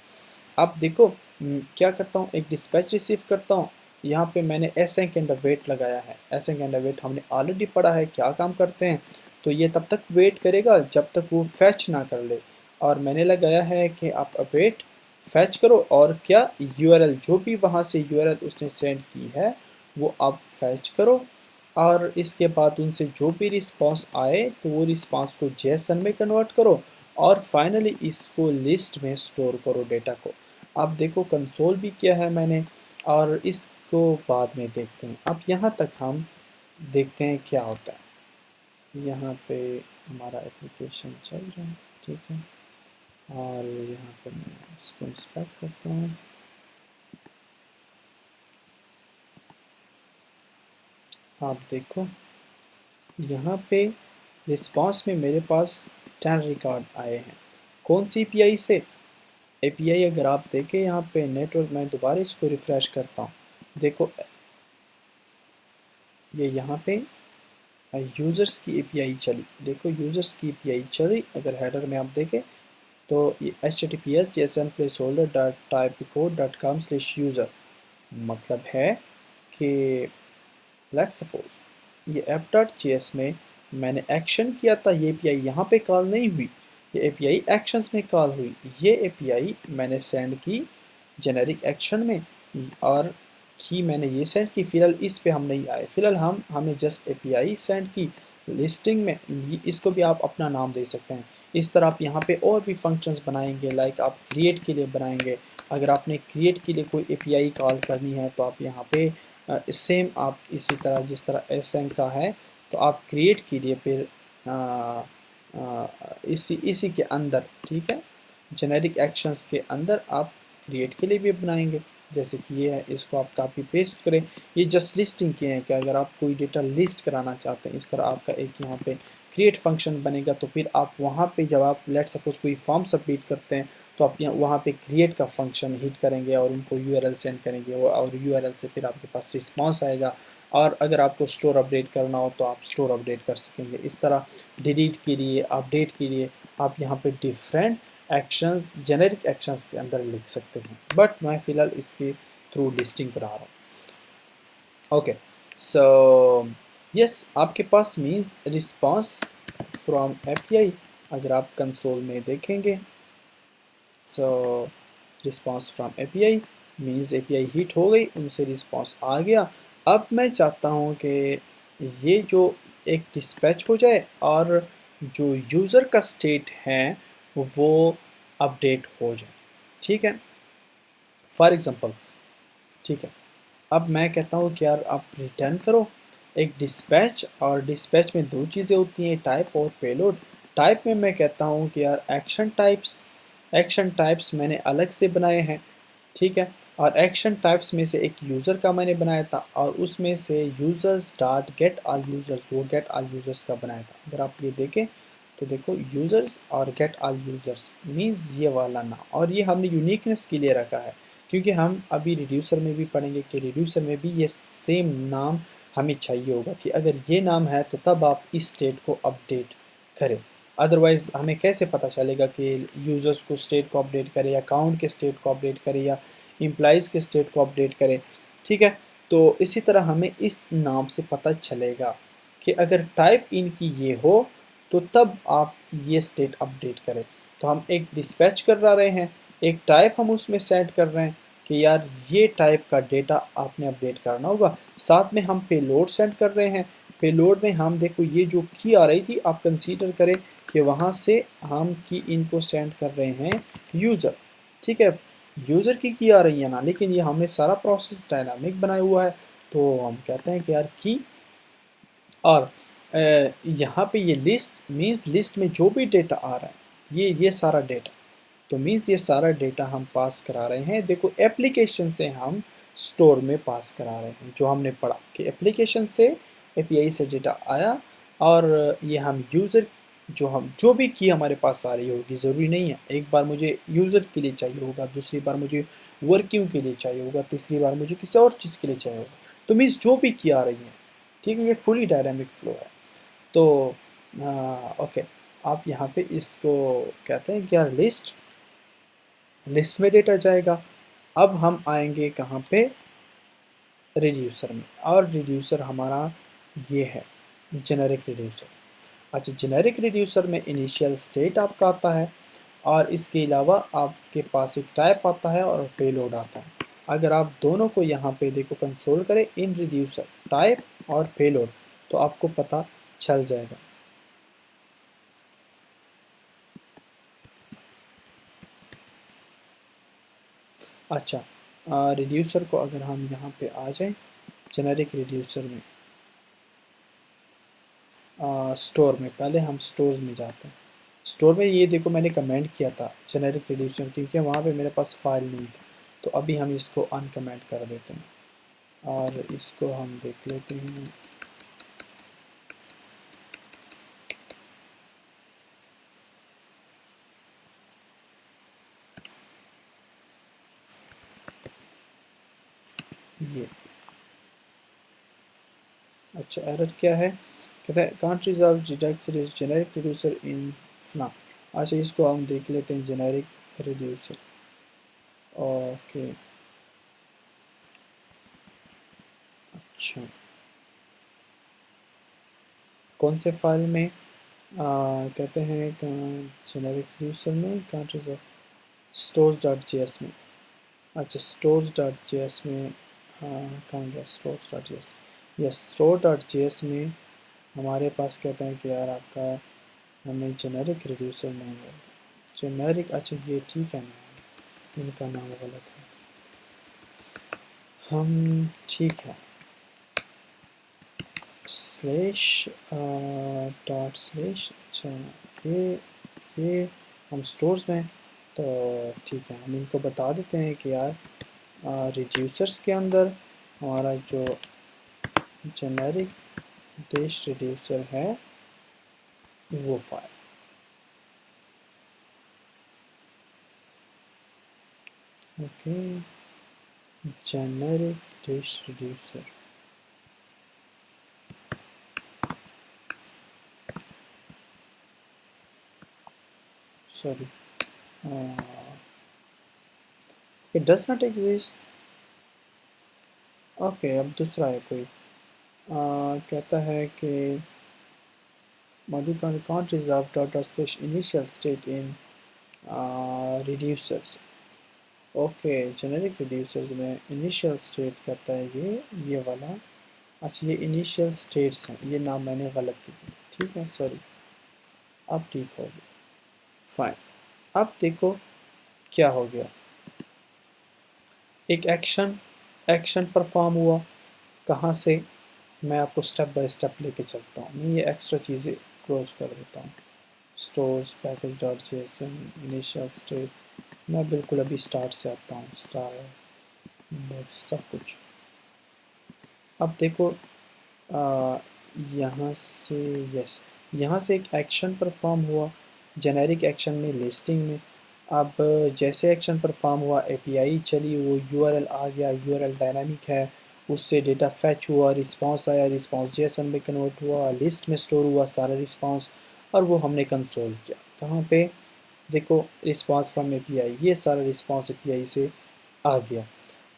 अब देखो क्या करता हूँ, एक डिस्पैच रिसीव करता हूँ, यहाँ पे मैंने एसेंक एंड वेट लगाया है। एसेंक एंड वेट हमने ऑलरेडी पढ़ा है क्या काम करते हैं, तो ये तब तक वेट करेगा जब तक वो फैच ना कर ले, और मैंने लगाया है कि आप वेट फैच करो, और क्या यूआरएल, जो भी वहाँ से यूआरएल उसने सेंड की है वो आप फैच करो, और इसके बाद उनसे जो भी रिस्पांस आए तो वो रिस्पांस को जेसन में कन्वर्ट करो, और फाइनली इसको लिस्ट में स्टोर करो डेटा को। अब देखो कंसोल भी किया है मैंने, और इसको बाद में देखते हैं। अब यहाँ तक हम देखते हैं क्या होता है। यहाँ पे हमारा एप्लीकेशन चल रहा है, ठीक है, और यहाँ पे मैं इसको इंस्पेक्ट करता हूँ। आप देखो यहाँ पे रिस्पांस में मेरे पास 10 रिकॉर्ड आए हैं। कौन सी एपीआई से, एपीआई अगर आप देखें यहाँ पे नेटवर्क, मैं दोबारा इसको रिफ़्रेश करता हूँ, देखो ये यहाँ पे यूज़र्स की एपीआई चली, देखो यूज़र्स की एपीआई चली, अगर हेडर में आप देखें तो ये https jsn_placeholder.typecode.com/user मतलब है कि लेट्स सपोज ये app.js में मैंने एक्शन किया था, ये एपीआई यहाँ पे कॉल नहीं हुई, ये एपीआई एक्शंस में कॉल हुई, ये एपीआई मैंने सेंड की जेनेरिक एक्शन में, और की मैंने ये सेंड की, फिलहाल इस पे हम नहीं आए, फिलहाल हमें जस्ट एपीआई सेंड की लिस्टिंग में, इसको भी आप अपना नाम दे सकते हैं। इस तरह आप यहाँ पे और भी फंक्शंस बनाएंगे, लाइक आप क्रिएट के लिए बनाएंगे, अगर आपने क्रिएट के लिए कोई एपीआई कॉल करनी है तो आप यहाँ पे सेम आप इसी तरह जिस तरह एसएन का है तो आप क्रिएट कीजिए, फिर इसी के अंदर, ठीक है, जेनेरिक एक्शंस के अंदर आप क्रिएट के लिए भी बनाएंगे, जैसे कि ये है, इसको आप कॉपी पेस्ट करें, ये जस्ट लिस्टिंग किए हैं कि अगर आप कोई डेटा लिस्ट कराना चाहते हैं, इस तरह आपका एक यहाँ पे क्रिएट फंक्शन बनेगा, तो फिर आप वहाँ पे जब आप लेट सपोज कोई फॉर्म सबमिट करते हैं तो आप यहाँ वहाँ पे क्रिएट का फंक्शन हिट करेंगे और उनको यूआरएल सेंड करेंगे, और यूआरएल से फिर आपके पास रिस्पॉन्स आएगा, और अगर आपको स्टोर अपडेट करना हो तो आप स्टोर अपडेट कर सकेंगे। इस तरह डिलीट के लिए, अपडेट के लिए आप यहाँ पे डिफरेंट एक्शंस जेनेरिक एक्शंस के अंदर लिख सकते हैं, बट मैं फ़िलहाल इसके थ्रू लिस्टिंग करा रहा हूँ। ओके, सो यस, आपके पास मीन्स रिस्पॉन्स फ्रॉम एपीआई, अगर आप कंसोल में देखेंगे so response from API means API hit हो गई, उनसे रिस्पॉन्स आ गया। अब मैं चाहता हूँ कि ये जो एक डिस्पैच हो जाए और जो यूज़र का स्टेट है वो अपडेट हो जाए, ठीक है, फॉर एग्ज़ाम्पल, ठीक है। अब मैं कहता हूँ कि यार आप रिटर्न करो एक डिस्पैच, और डिस्पैच में दो चीज़ें होती हैं, टाइप और पेलोड। टाइप में मैं कहता हूँ कि यार एक्शन टाइप्स मैंने अलग से बनाए हैं, ठीक है, और एक्शन टाइप्स में से एक यूज़र का मैंने बनाया था, और उसमें से users dot get all users, वो गेट ऑल यूज़र्स का बनाया था। अगर आप ये देखें तो देखो यूज़र्स और गेट ऑल यूज़र्स मीन्स ये वाला नाम, और ये हमने यूनिकनेस के लिए रखा है, क्योंकि हम अभी रिड्यूसर में भी पढ़ेंगे कि रिड्यूसर में भी ये सेम नाम हमें चाहिए होगा कि अगर ये नाम है तो तब आप इस स्टेट को अपडेट करें, अदरवाइज़ हमें कैसे पता चलेगा कि यूज़र्स को स्टेट को अपडेट करें या अकाउंट के स्टेट को अपडेट करें या इम्प्लाइज़ के स्टेट को अपडेट करें, ठीक है। तो इसी तरह हमें इस नाम से पता चलेगा कि अगर टाइप इनकी ये हो तो तब आप ये स्टेट अपडेट करें। तो हम एक डिस्पैच कर रहे हैं, एक टाइप हम उसमें सेट कर रहे हैं कि यार ये टाइप का डेटा आपने अपडेट करना होगा, साथ में हम पेलोड सेंड कर रहे हैं। पेलोड में हम देखो ये जो की आ रही थी आप कंसीडर करें कि वहाँ से हम की इनको सेंड कर रहे हैं यूज़र, ठीक है, यूज़र की आ रही है ना, लेकिन ये हमने सारा प्रोसेस डायनामिक बनाया हुआ है, तो हम कहते हैं कि यार की, और यहाँ पे ये लिस्ट मीन्स लिस्ट में जो भी डेटा आ रहा है ये सारा डेटा, तो मीन्स ये सारा डेटा हम पास करा रहे हैं, देखो एप्लीकेशन से हम स्टोर में पास करा रहे हैं, जो हमने पढ़ा कि एप्लीकेशन से एपीआई से डेटा आया, और ये हम यूज़र जो भी की हमारे पास आ रही होगी, ज़रूरी नहीं है एक बार मुझे यूज़र के लिए चाहिए होगा, दूसरी बार मुझे वर्किंग के लिए चाहिए होगा, तीसरी बार मुझे किसी और चीज़ के लिए चाहिए होगा, तो मीन्स जो भी की आ रही है, ठीक है, ये फुली डायनामिक फ्लो है। तो ओके, आप यहाँ पे इसको कहते हैं कि यार लिस्ट में डेटा जाएगा। अब हम आएंगे कहाँ पे, रिड्यूसर में, और रिड्यूसर हमारा ये है जेनेरिक रिड्यूसर। अच्छा, जेनेरिक रिड्यूसर में इनिशियल स्टेट आपका आता है, और इसके अलावा आपके पास एक टाइप आता है और पेलोड आता है। अगर आप दोनों को यहाँ पे देखो कंसोल करें इन रिड्यूसर टाइप और पेलोड, तो आपको पता चल जाएगा। अच्छा, रिड्यूसर को अगर हम यहाँ पे आ जाएं जेनेरिक रिड्यूसर में, स्टोर में, पहले हम स्टोर्स में जाते हैं। स्टोर में ये देखो मैंने कमेंट किया था जेनेरिक रिड्यूसर, क्योंकि वहाँ पे मेरे पास फाइल नहीं थी, तो अभी हम इसको अनकमेंट कर देते हैं और इसको हम देख लेते हैं। ये अच्छा, एरर क्या है कहते हैं can't resolve redux generic reducer in फना। अच्छा इसको हम देख लेते हैं, जेनेरिक रिड्यूसर। ओके अच्छा, कौन से फाइल में कहते हैं जेनेरिक रिड्यूसर में can't resolve stores dot G S में। अच्छा स्टोर्स डॉट जी एस में कहाँ गया stores dot G S, yes store dot G S में हमारे पास कहते हैं कि यार आपका हमें जेनेरिक रिड्यूसर नहीं है जेनेरिक। अच्छा ये ठीक है ना, इनका नाम गलत है, हम ठीक है स्लैश डॉट स्लैश। अच्छा ये हम स्टोर्स में, तो ठीक है हम इनको बता देते हैं कि यार रिड्यूसर्स के अंदर हमारा जो जेनेरिक डैश रिड्यूसर है वो file. Okay generic dash reducer, sorry it does not exist. Okay अब दूसरा है कोई कहता है कि module can't resolve dot dot slash initial state in reducers. Okay generic reducers में इनिशियल स्टेट कहता है ये वाला। अच्छा ये इनिशियल स्टेट्स हैं, ये नाम मैंने गलत लिखा, ठीक है सॉरी, अब ठीक हो गया फाइन। अब देखो क्या हो गया, एक एक्शन परफॉर्म हुआ, कहाँ से, मैं आपको स्टेप बाय स्टेप लेके चलता हूँ। मैं ये एक्स्ट्रा चीज़ें क्लोज कर देता हूँ, stores package dot G S M initial state. मैं बिल्कुल अभी स्टार्ट से आता हूँ, स्टार्ट सब कुछ। अब देखो यहाँ से, यस यहाँ से एक एक्शन परफॉर्म हुआ जेनेरिक एक्शन में लिस्टिंग में। अब जैसे एक्शन परफॉर्म हुआ एपीआई चली, वो यूआरएल आ गया, यूआरएल डायनामिक है, उससे डेटा फैच हुआ, रिस्पांस आया, रिस्पांस जेएसएन में कन्वर्ट हुआ, लिस्ट में स्टोर हुआ सारा रिस्पांस, और वो हमने कंसोल किया कहाँ पे, देखो रिस्पांस फ्रॉम एपीआई, ये सारा रिस्पांस एपीआई से आ गया।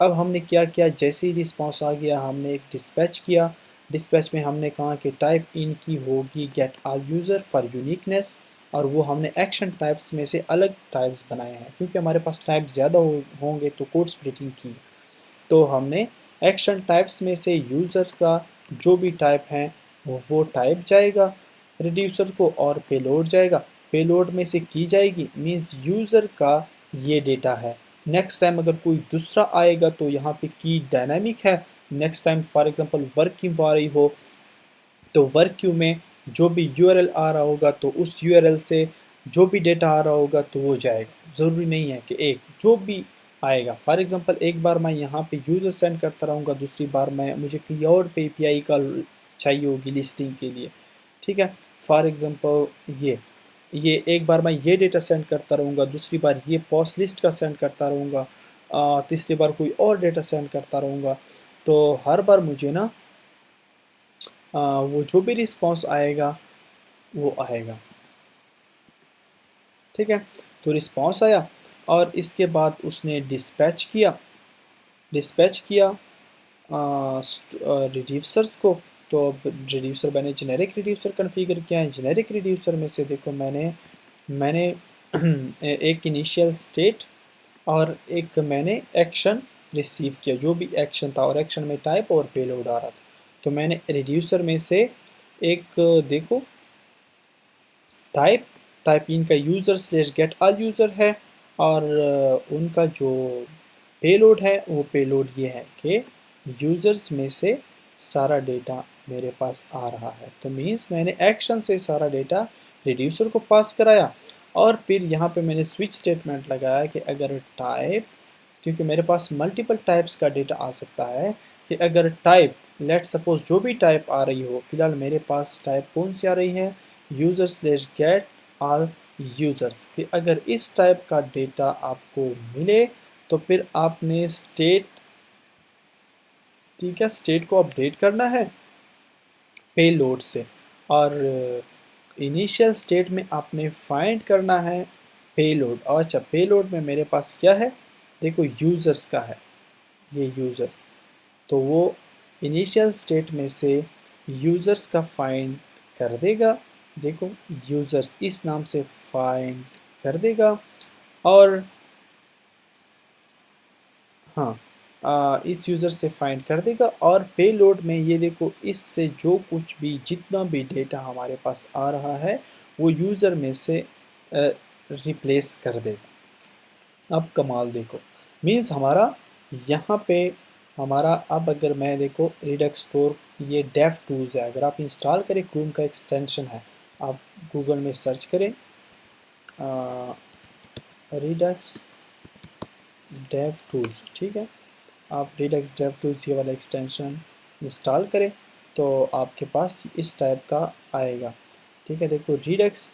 अब हमने क्या किया, जैसे ही रिस्पांस आ गया हमने एक डिस्पैच किया, डिस्पैच में हमने कहा कि टाइप इन की होगी get all user for uniqueness, और वो हमने एक्शन टाइप्स में से अलग टाइप्स बनाए हैं, क्योंकि हमारे पास टाइप ज़्यादा होंगे तो कोड स्प्लिटिंग की, तो हमने एक्शन टाइप्स में से यूज़र का जो भी टाइप है वो टाइप जाएगा रिड्यूसर को, और पेलोड जाएगा, पेलोड में से की जाएगी मीन्स यूज़र का ये डेटा है। नेक्स्ट टाइम अगर कोई दूसरा आएगा तो यहाँ पे की डायनामिक है, next time for example work queue आ रही हो तो वर्क क्यू में जो भी यूआरएल आ रहा होगा तो उस यूआरएल से जो भी डेटा आ रहा होगा तो वो जाएगा, ज़रूरी नहीं है कि एक जो भी आएगा। फॉर एग्जांपल एक बार मैं यहाँ पे यूज़र सेंड करता रहूँगा, दूसरी बार मैं मुझे कहीं और पे एपीआई का चाहिए होगी लिस्टिंग के लिए, ठीक है। फॉर एग्जांपल ये एक बार मैं ये डेटा सेंड करता रहूँगा, दूसरी बार ये पॉस्ट लिस्ट का सेंड करता रहूँगा, तीसरी बार कोई और डेटा सेंड करता रहूँगा, तो हर बार मुझे ना वो जो भी रिस्पांस आएगा वो आएगा, ठीक है। तो रिस्पांस आया और इसके बाद उसने डिस्पैच किया रिड्यूसर को। तो अब रिड्यूसर मैंने जेनेरिक रिड्यूसर कॉन्फ़िगर किया है, जेनेरिक रिड्यूसर में से देखो मैंने एक इनिशियल स्टेट और एक मैंने एक्शन रिसीव किया, जो भी एक्शन था, और एक्शन में टाइप और पेलोड आ रहा था। तो मैंने रिड्यूसर में से एक देखो टाइप इनका user slash get all user है, और उनका जो पेलोड है वो पेलोड ये है कि यूज़र्स में से सारा डेटा मेरे पास आ रहा है। तो मीन्स मैंने एक्शन से सारा डेटा रिड्यूसर को पास कराया, और फिर यहाँ पे मैंने स्विच स्टेटमेंट लगाया कि अगर टाइप, क्योंकि मेरे पास मल्टीपल टाइप्स का डेटा आ सकता है, कि अगर टाइप लेट सपोज जो भी टाइप आ रही हो, फिलहाल मेरे पास टाइप कौन सी आ रही है user slash get all users, कि अगर इस टाइप का डेटा आपको मिले तो फिर आपने स्टेट, ठीक है, स्टेट को अपडेट करना है पेलोड से, और इनिशियल स्टेट में आपने फाइंड करना है पेलोड। और अच्छा, पेलोड में मेरे पास क्या है, देखो यूज़र्स का है, ये यूज़र, तो वो इनिशियल स्टेट में से यूज़र्स का फाइंड कर देगा। देखो यूज़र्स इस नाम से फाइंड कर देगा। और हाँ, इस यूज़र से फाइंड कर देगा। और पेलोड में ये देखो, इससे जो कुछ भी जितना भी डेटा हमारे पास आ रहा है वो यूज़र में से रिप्लेस कर देगा। अब कमाल देखो, मीन्स हमारा यहाँ पे हमारा, अब अगर मैं देखो रिडक्स स्टोर, ये डेव टूल्स है, अगर आप इंस्टॉल करें, क्रोम का एक्सटेंशन है, आप गूगल में सर्च करें रिडक्स डेव टूल्स, ठीक है, आप रिडक्स डेव टूल्स ये वाला एक्सटेंशन इंस्टॉल करें तो आपके पास इस टाइप का आएगा। ठीक है, देखो रिडक्स,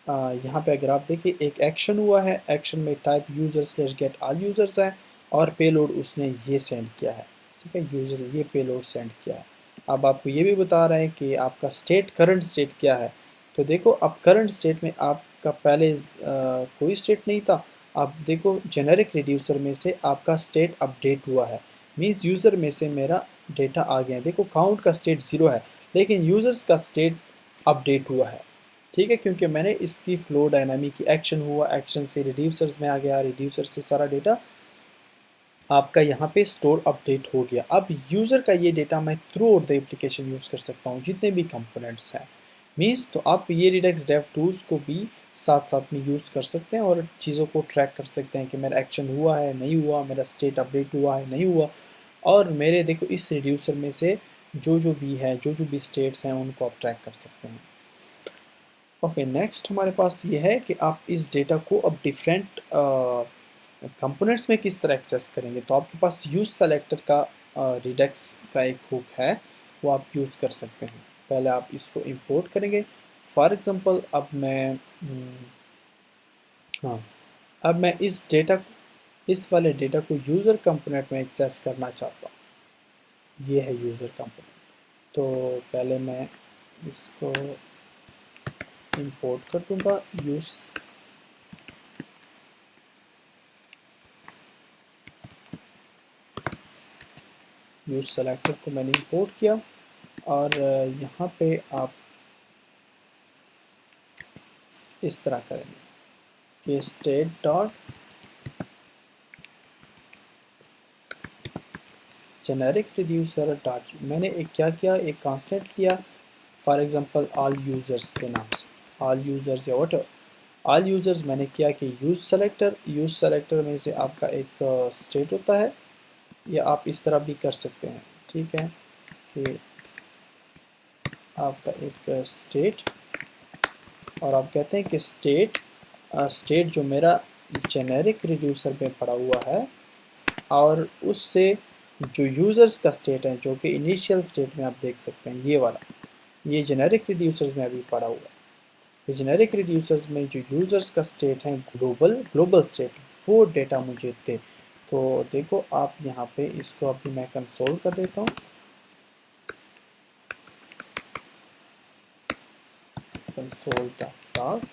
यहाँ पे अगर आप देखिए एक एक्शन हुआ है, एक्शन में type user slash get all users है, और पेलोड उसने ये सेंड किया है। ठीक है, यूज़र ये पेलोड सेंड किया है। अब आपको ये भी बता रहे हैं कि आपका स्टेट, करंट स्टेट क्या है। तो देखो अब करंट स्टेट में आपका पहले कोई स्टेट नहीं था। अब देखो जेनेरिक रिड्यूसर में से आपका स्टेट अपडेट हुआ है, मीन्स यूज़र में से मेरा डेटा आ गया है। देखो काउंट का स्टेट 0 है, लेकिन यूज़र्स का स्टेट अपडेट हुआ है। ठीक है, क्योंकि मैंने इसकी फ्लो डायनामिक एक्शन हुआ, एक्शन से रिड्यूसर्स में आ गया, रिड्यूसर से सारा डेटा आपका यहाँ पे स्टोर अपडेट हो गया। अब यूज़र का ये डेटा मैं through out the application use कर सकता हूँ, जितने भी कंपोनेंट्स हैं मीन्स। तो आप ये रिडक्स डेव टूल्स को भी साथ साथ में यूज़ कर सकते हैं और चीज़ों को ट्रैक कर सकते हैं कि मेरा एक्शन हुआ है नहीं हुआ, मेरा स्टेट अपडेट हुआ है नहीं हुआ। और मेरे देखो इस रिड्यूसर में से जो जो भी है, जो जो भी स्टेट्स हैं, उनको आप ट्रैक कर सकते हैं। ओके, नेक्स्ट हमारे पास ये है कि आप इस डेटा को अब डिफरेंट कंपोनेंट्स में किस तरह एक्सेस करेंगे। तो आपके पास यूज सेलेक्टर का रिडक्स का एक हुक है, वो आप यूज़ कर सकते हैं। पहले आप इसको इंपोर्ट करेंगे। फॉर एग्जांपल अब मैं हाँ, अब मैं इस वाले डेटा को यूज़र कंपोनेंट में एक्सेस करना चाहता हूँ। ये है यूज़र कंपोनेंट। तो पहले मैं इसको इंपोर्ट कर दूंगा। यूज सेलेक्टर को मैंने इंपोर्ट किया। और यहाँ पे आप इस तरह करेंगे कि state dot generic reducer dot, मैंने एक क्या किया, एक कांस्टेंट किया, फॉर एग्जांपल ऑल यूज़र्स के नाम से, ऑल यूज़र्स या वट ऑल यूज़र्स। मैंने किया कि यूज़ सेलेक्टर में से आपका एक स्टेट होता है, या आप इस तरह भी कर सकते हैं। ठीक है, कि आपका एक स्टेट, और आप कहते हैं कि स्टेट जो मेरा जेनेरिक रिड्यूसर में पड़ा हुआ है, और उससे जो यूज़र्स का स्टेट है, जो कि इनिशियल स्टेट में आप देख सकते हैं, ये वाला, ये जेनेरिक रिड्यूसर्स में अभी पड़ा हुआ है। तो जेनेरिक रिड्यूसर्स में जो यूज़र्स का स्टेट है, ग्लोबल स्टेट, वो डेटा मुझे दे। तो देखो आप यहाँ पे इसको अभी मैं कंसोल कर देता हूँ, console dot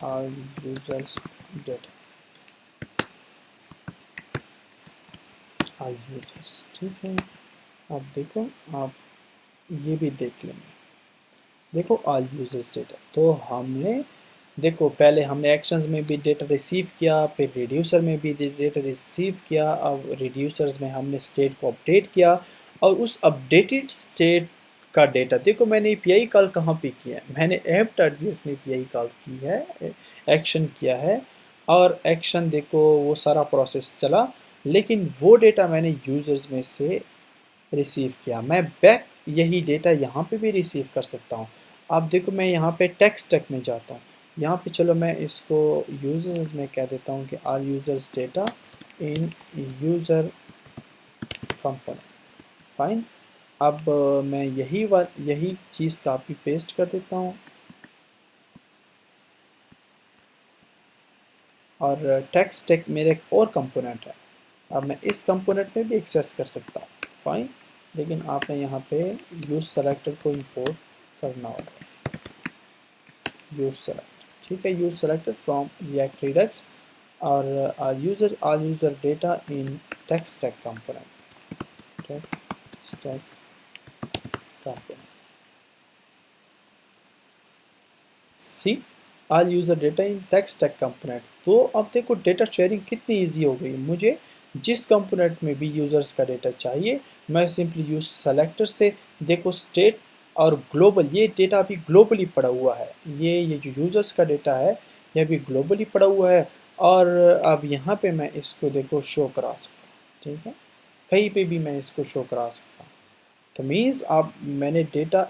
all users data, all users. ठीक है, अब देखो आप ये भी देख लेंगे। देखो ऑल यूजर्स डेटा, तो हमने देखो पहले हमने एक्शंस में भी डेटा रिसीव किया, फिर रिड्यूसर में भी डेटा रिसीव किया, अब रिड्यूसर्स में हमने स्टेट को अपडेट किया। और उस अपडेटेड स्टेट का डेटा देखो मैंने एपीआई कॉल कहाँ पे किया है, मैंने app.js में एपीआई कॉल की है, एक्शन किया है। और एक्शन देखो वो सारा प्रोसेस चला, लेकिन वो डेटा मैंने यूजर्स में से रिसीव किया। मैं बैक यही डेटा यहाँ पे भी रिसीव कर सकता हूँ। आप देखो मैं यहाँ पे टेक्स्ट टैग में जाता हूँ, यहाँ पे चलो मैं इसको यूजर्स में कह देता हूँ कि ऑल यूजर्स डेटा इन यूज़र कंपोनेंट। फाइन, अब मैं यही चीज़ कॉपी पेस्ट कर देता हूँ, और टेक्स्ट टैग मेरा एक और कंपोनेंट है। अब मैं इस कंपोनेंट में भी एक्सेस कर सकता हूँ। फाइन, लेकिन आपने यहाँ पे यूज सेलेक्टर को इंपोर्ट करना होगा। यूज सेलेक्ट, ठीक है, use selector from react Redux और all user data in text stack component, text stack component, see all user data in text stack component. तो अब देखो डेटा शेयरिंग कितनी इजी हो गई। मुझे जिस कंपोनेंट में भी यूज़र्स का डेटा चाहिए, मैं सिंपली यूज सेलेक्टर से देखो स्टेट और ग्लोबल, ये डेटा अभी ग्लोबली पड़ा हुआ है, ये जो यूज़र्स का डेटा है ये भी ग्लोबली पड़ा हुआ है। और अब यहाँ पे मैं इसको देखो शो करा सकता हूँ, ठीक है, कहीं पे भी मैं इसको शो करा सकता हूँ। तो मीन्स अब मैंने डेटा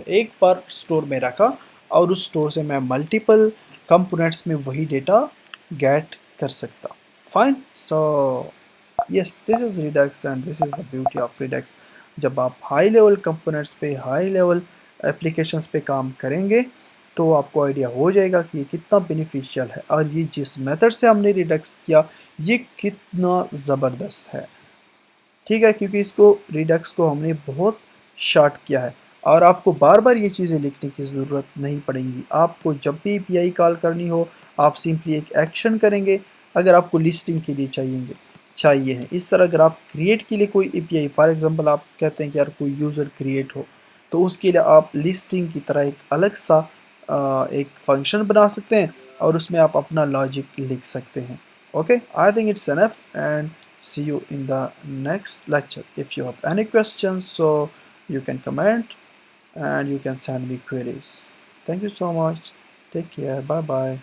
एक बार स्टोर में रखा और उस स्टोर से मैं मल्टीपल कंपोनेंट्स में वही डेटा गेट कर सकता। Fine, so yes, this is Redux and this is the beauty of Redux. जब आप हाई लेवल कंपोनेंट्स पे, हाई लेवल एप्लीकेशंस पे काम करेंगे तो आपको आइडिया हो जाएगा कि ये कितना बेनिफिशियल है और ये जिस मेथड से हमने रिडक्स किया ये कितना ज़बरदस्त है, ठीक है, क्योंकि इसको रिडक्स को हमने बहुत शॉर्ट किया है और आपको बार बार ये चीज़ें लिखने की ज़रूरत नहीं पड़ेंगी। आपको जब भी एपीआई कॉल करनी हो आप सिंपली एक एक्शन करेंगे। अगर आपको लिस्टिंग के लिए चाहिए है इस तरह, अगर आप क्रिएट के लिए कोई एपीआई, फॉर एग्जांपल आप कहते हैं कि यार कोई यूज़र क्रिएट हो, तो उसके लिए आप लिस्टिंग की तरह एक अलग सा एक फंक्शन बना सकते हैं और उसमें आप अपना लॉजिक लिख सकते हैं। Okay, I think it's enough and see you in the next lecture. If you have any questions, so you can comment and you can send me queries. Thank you so much. Take care. Bye bye.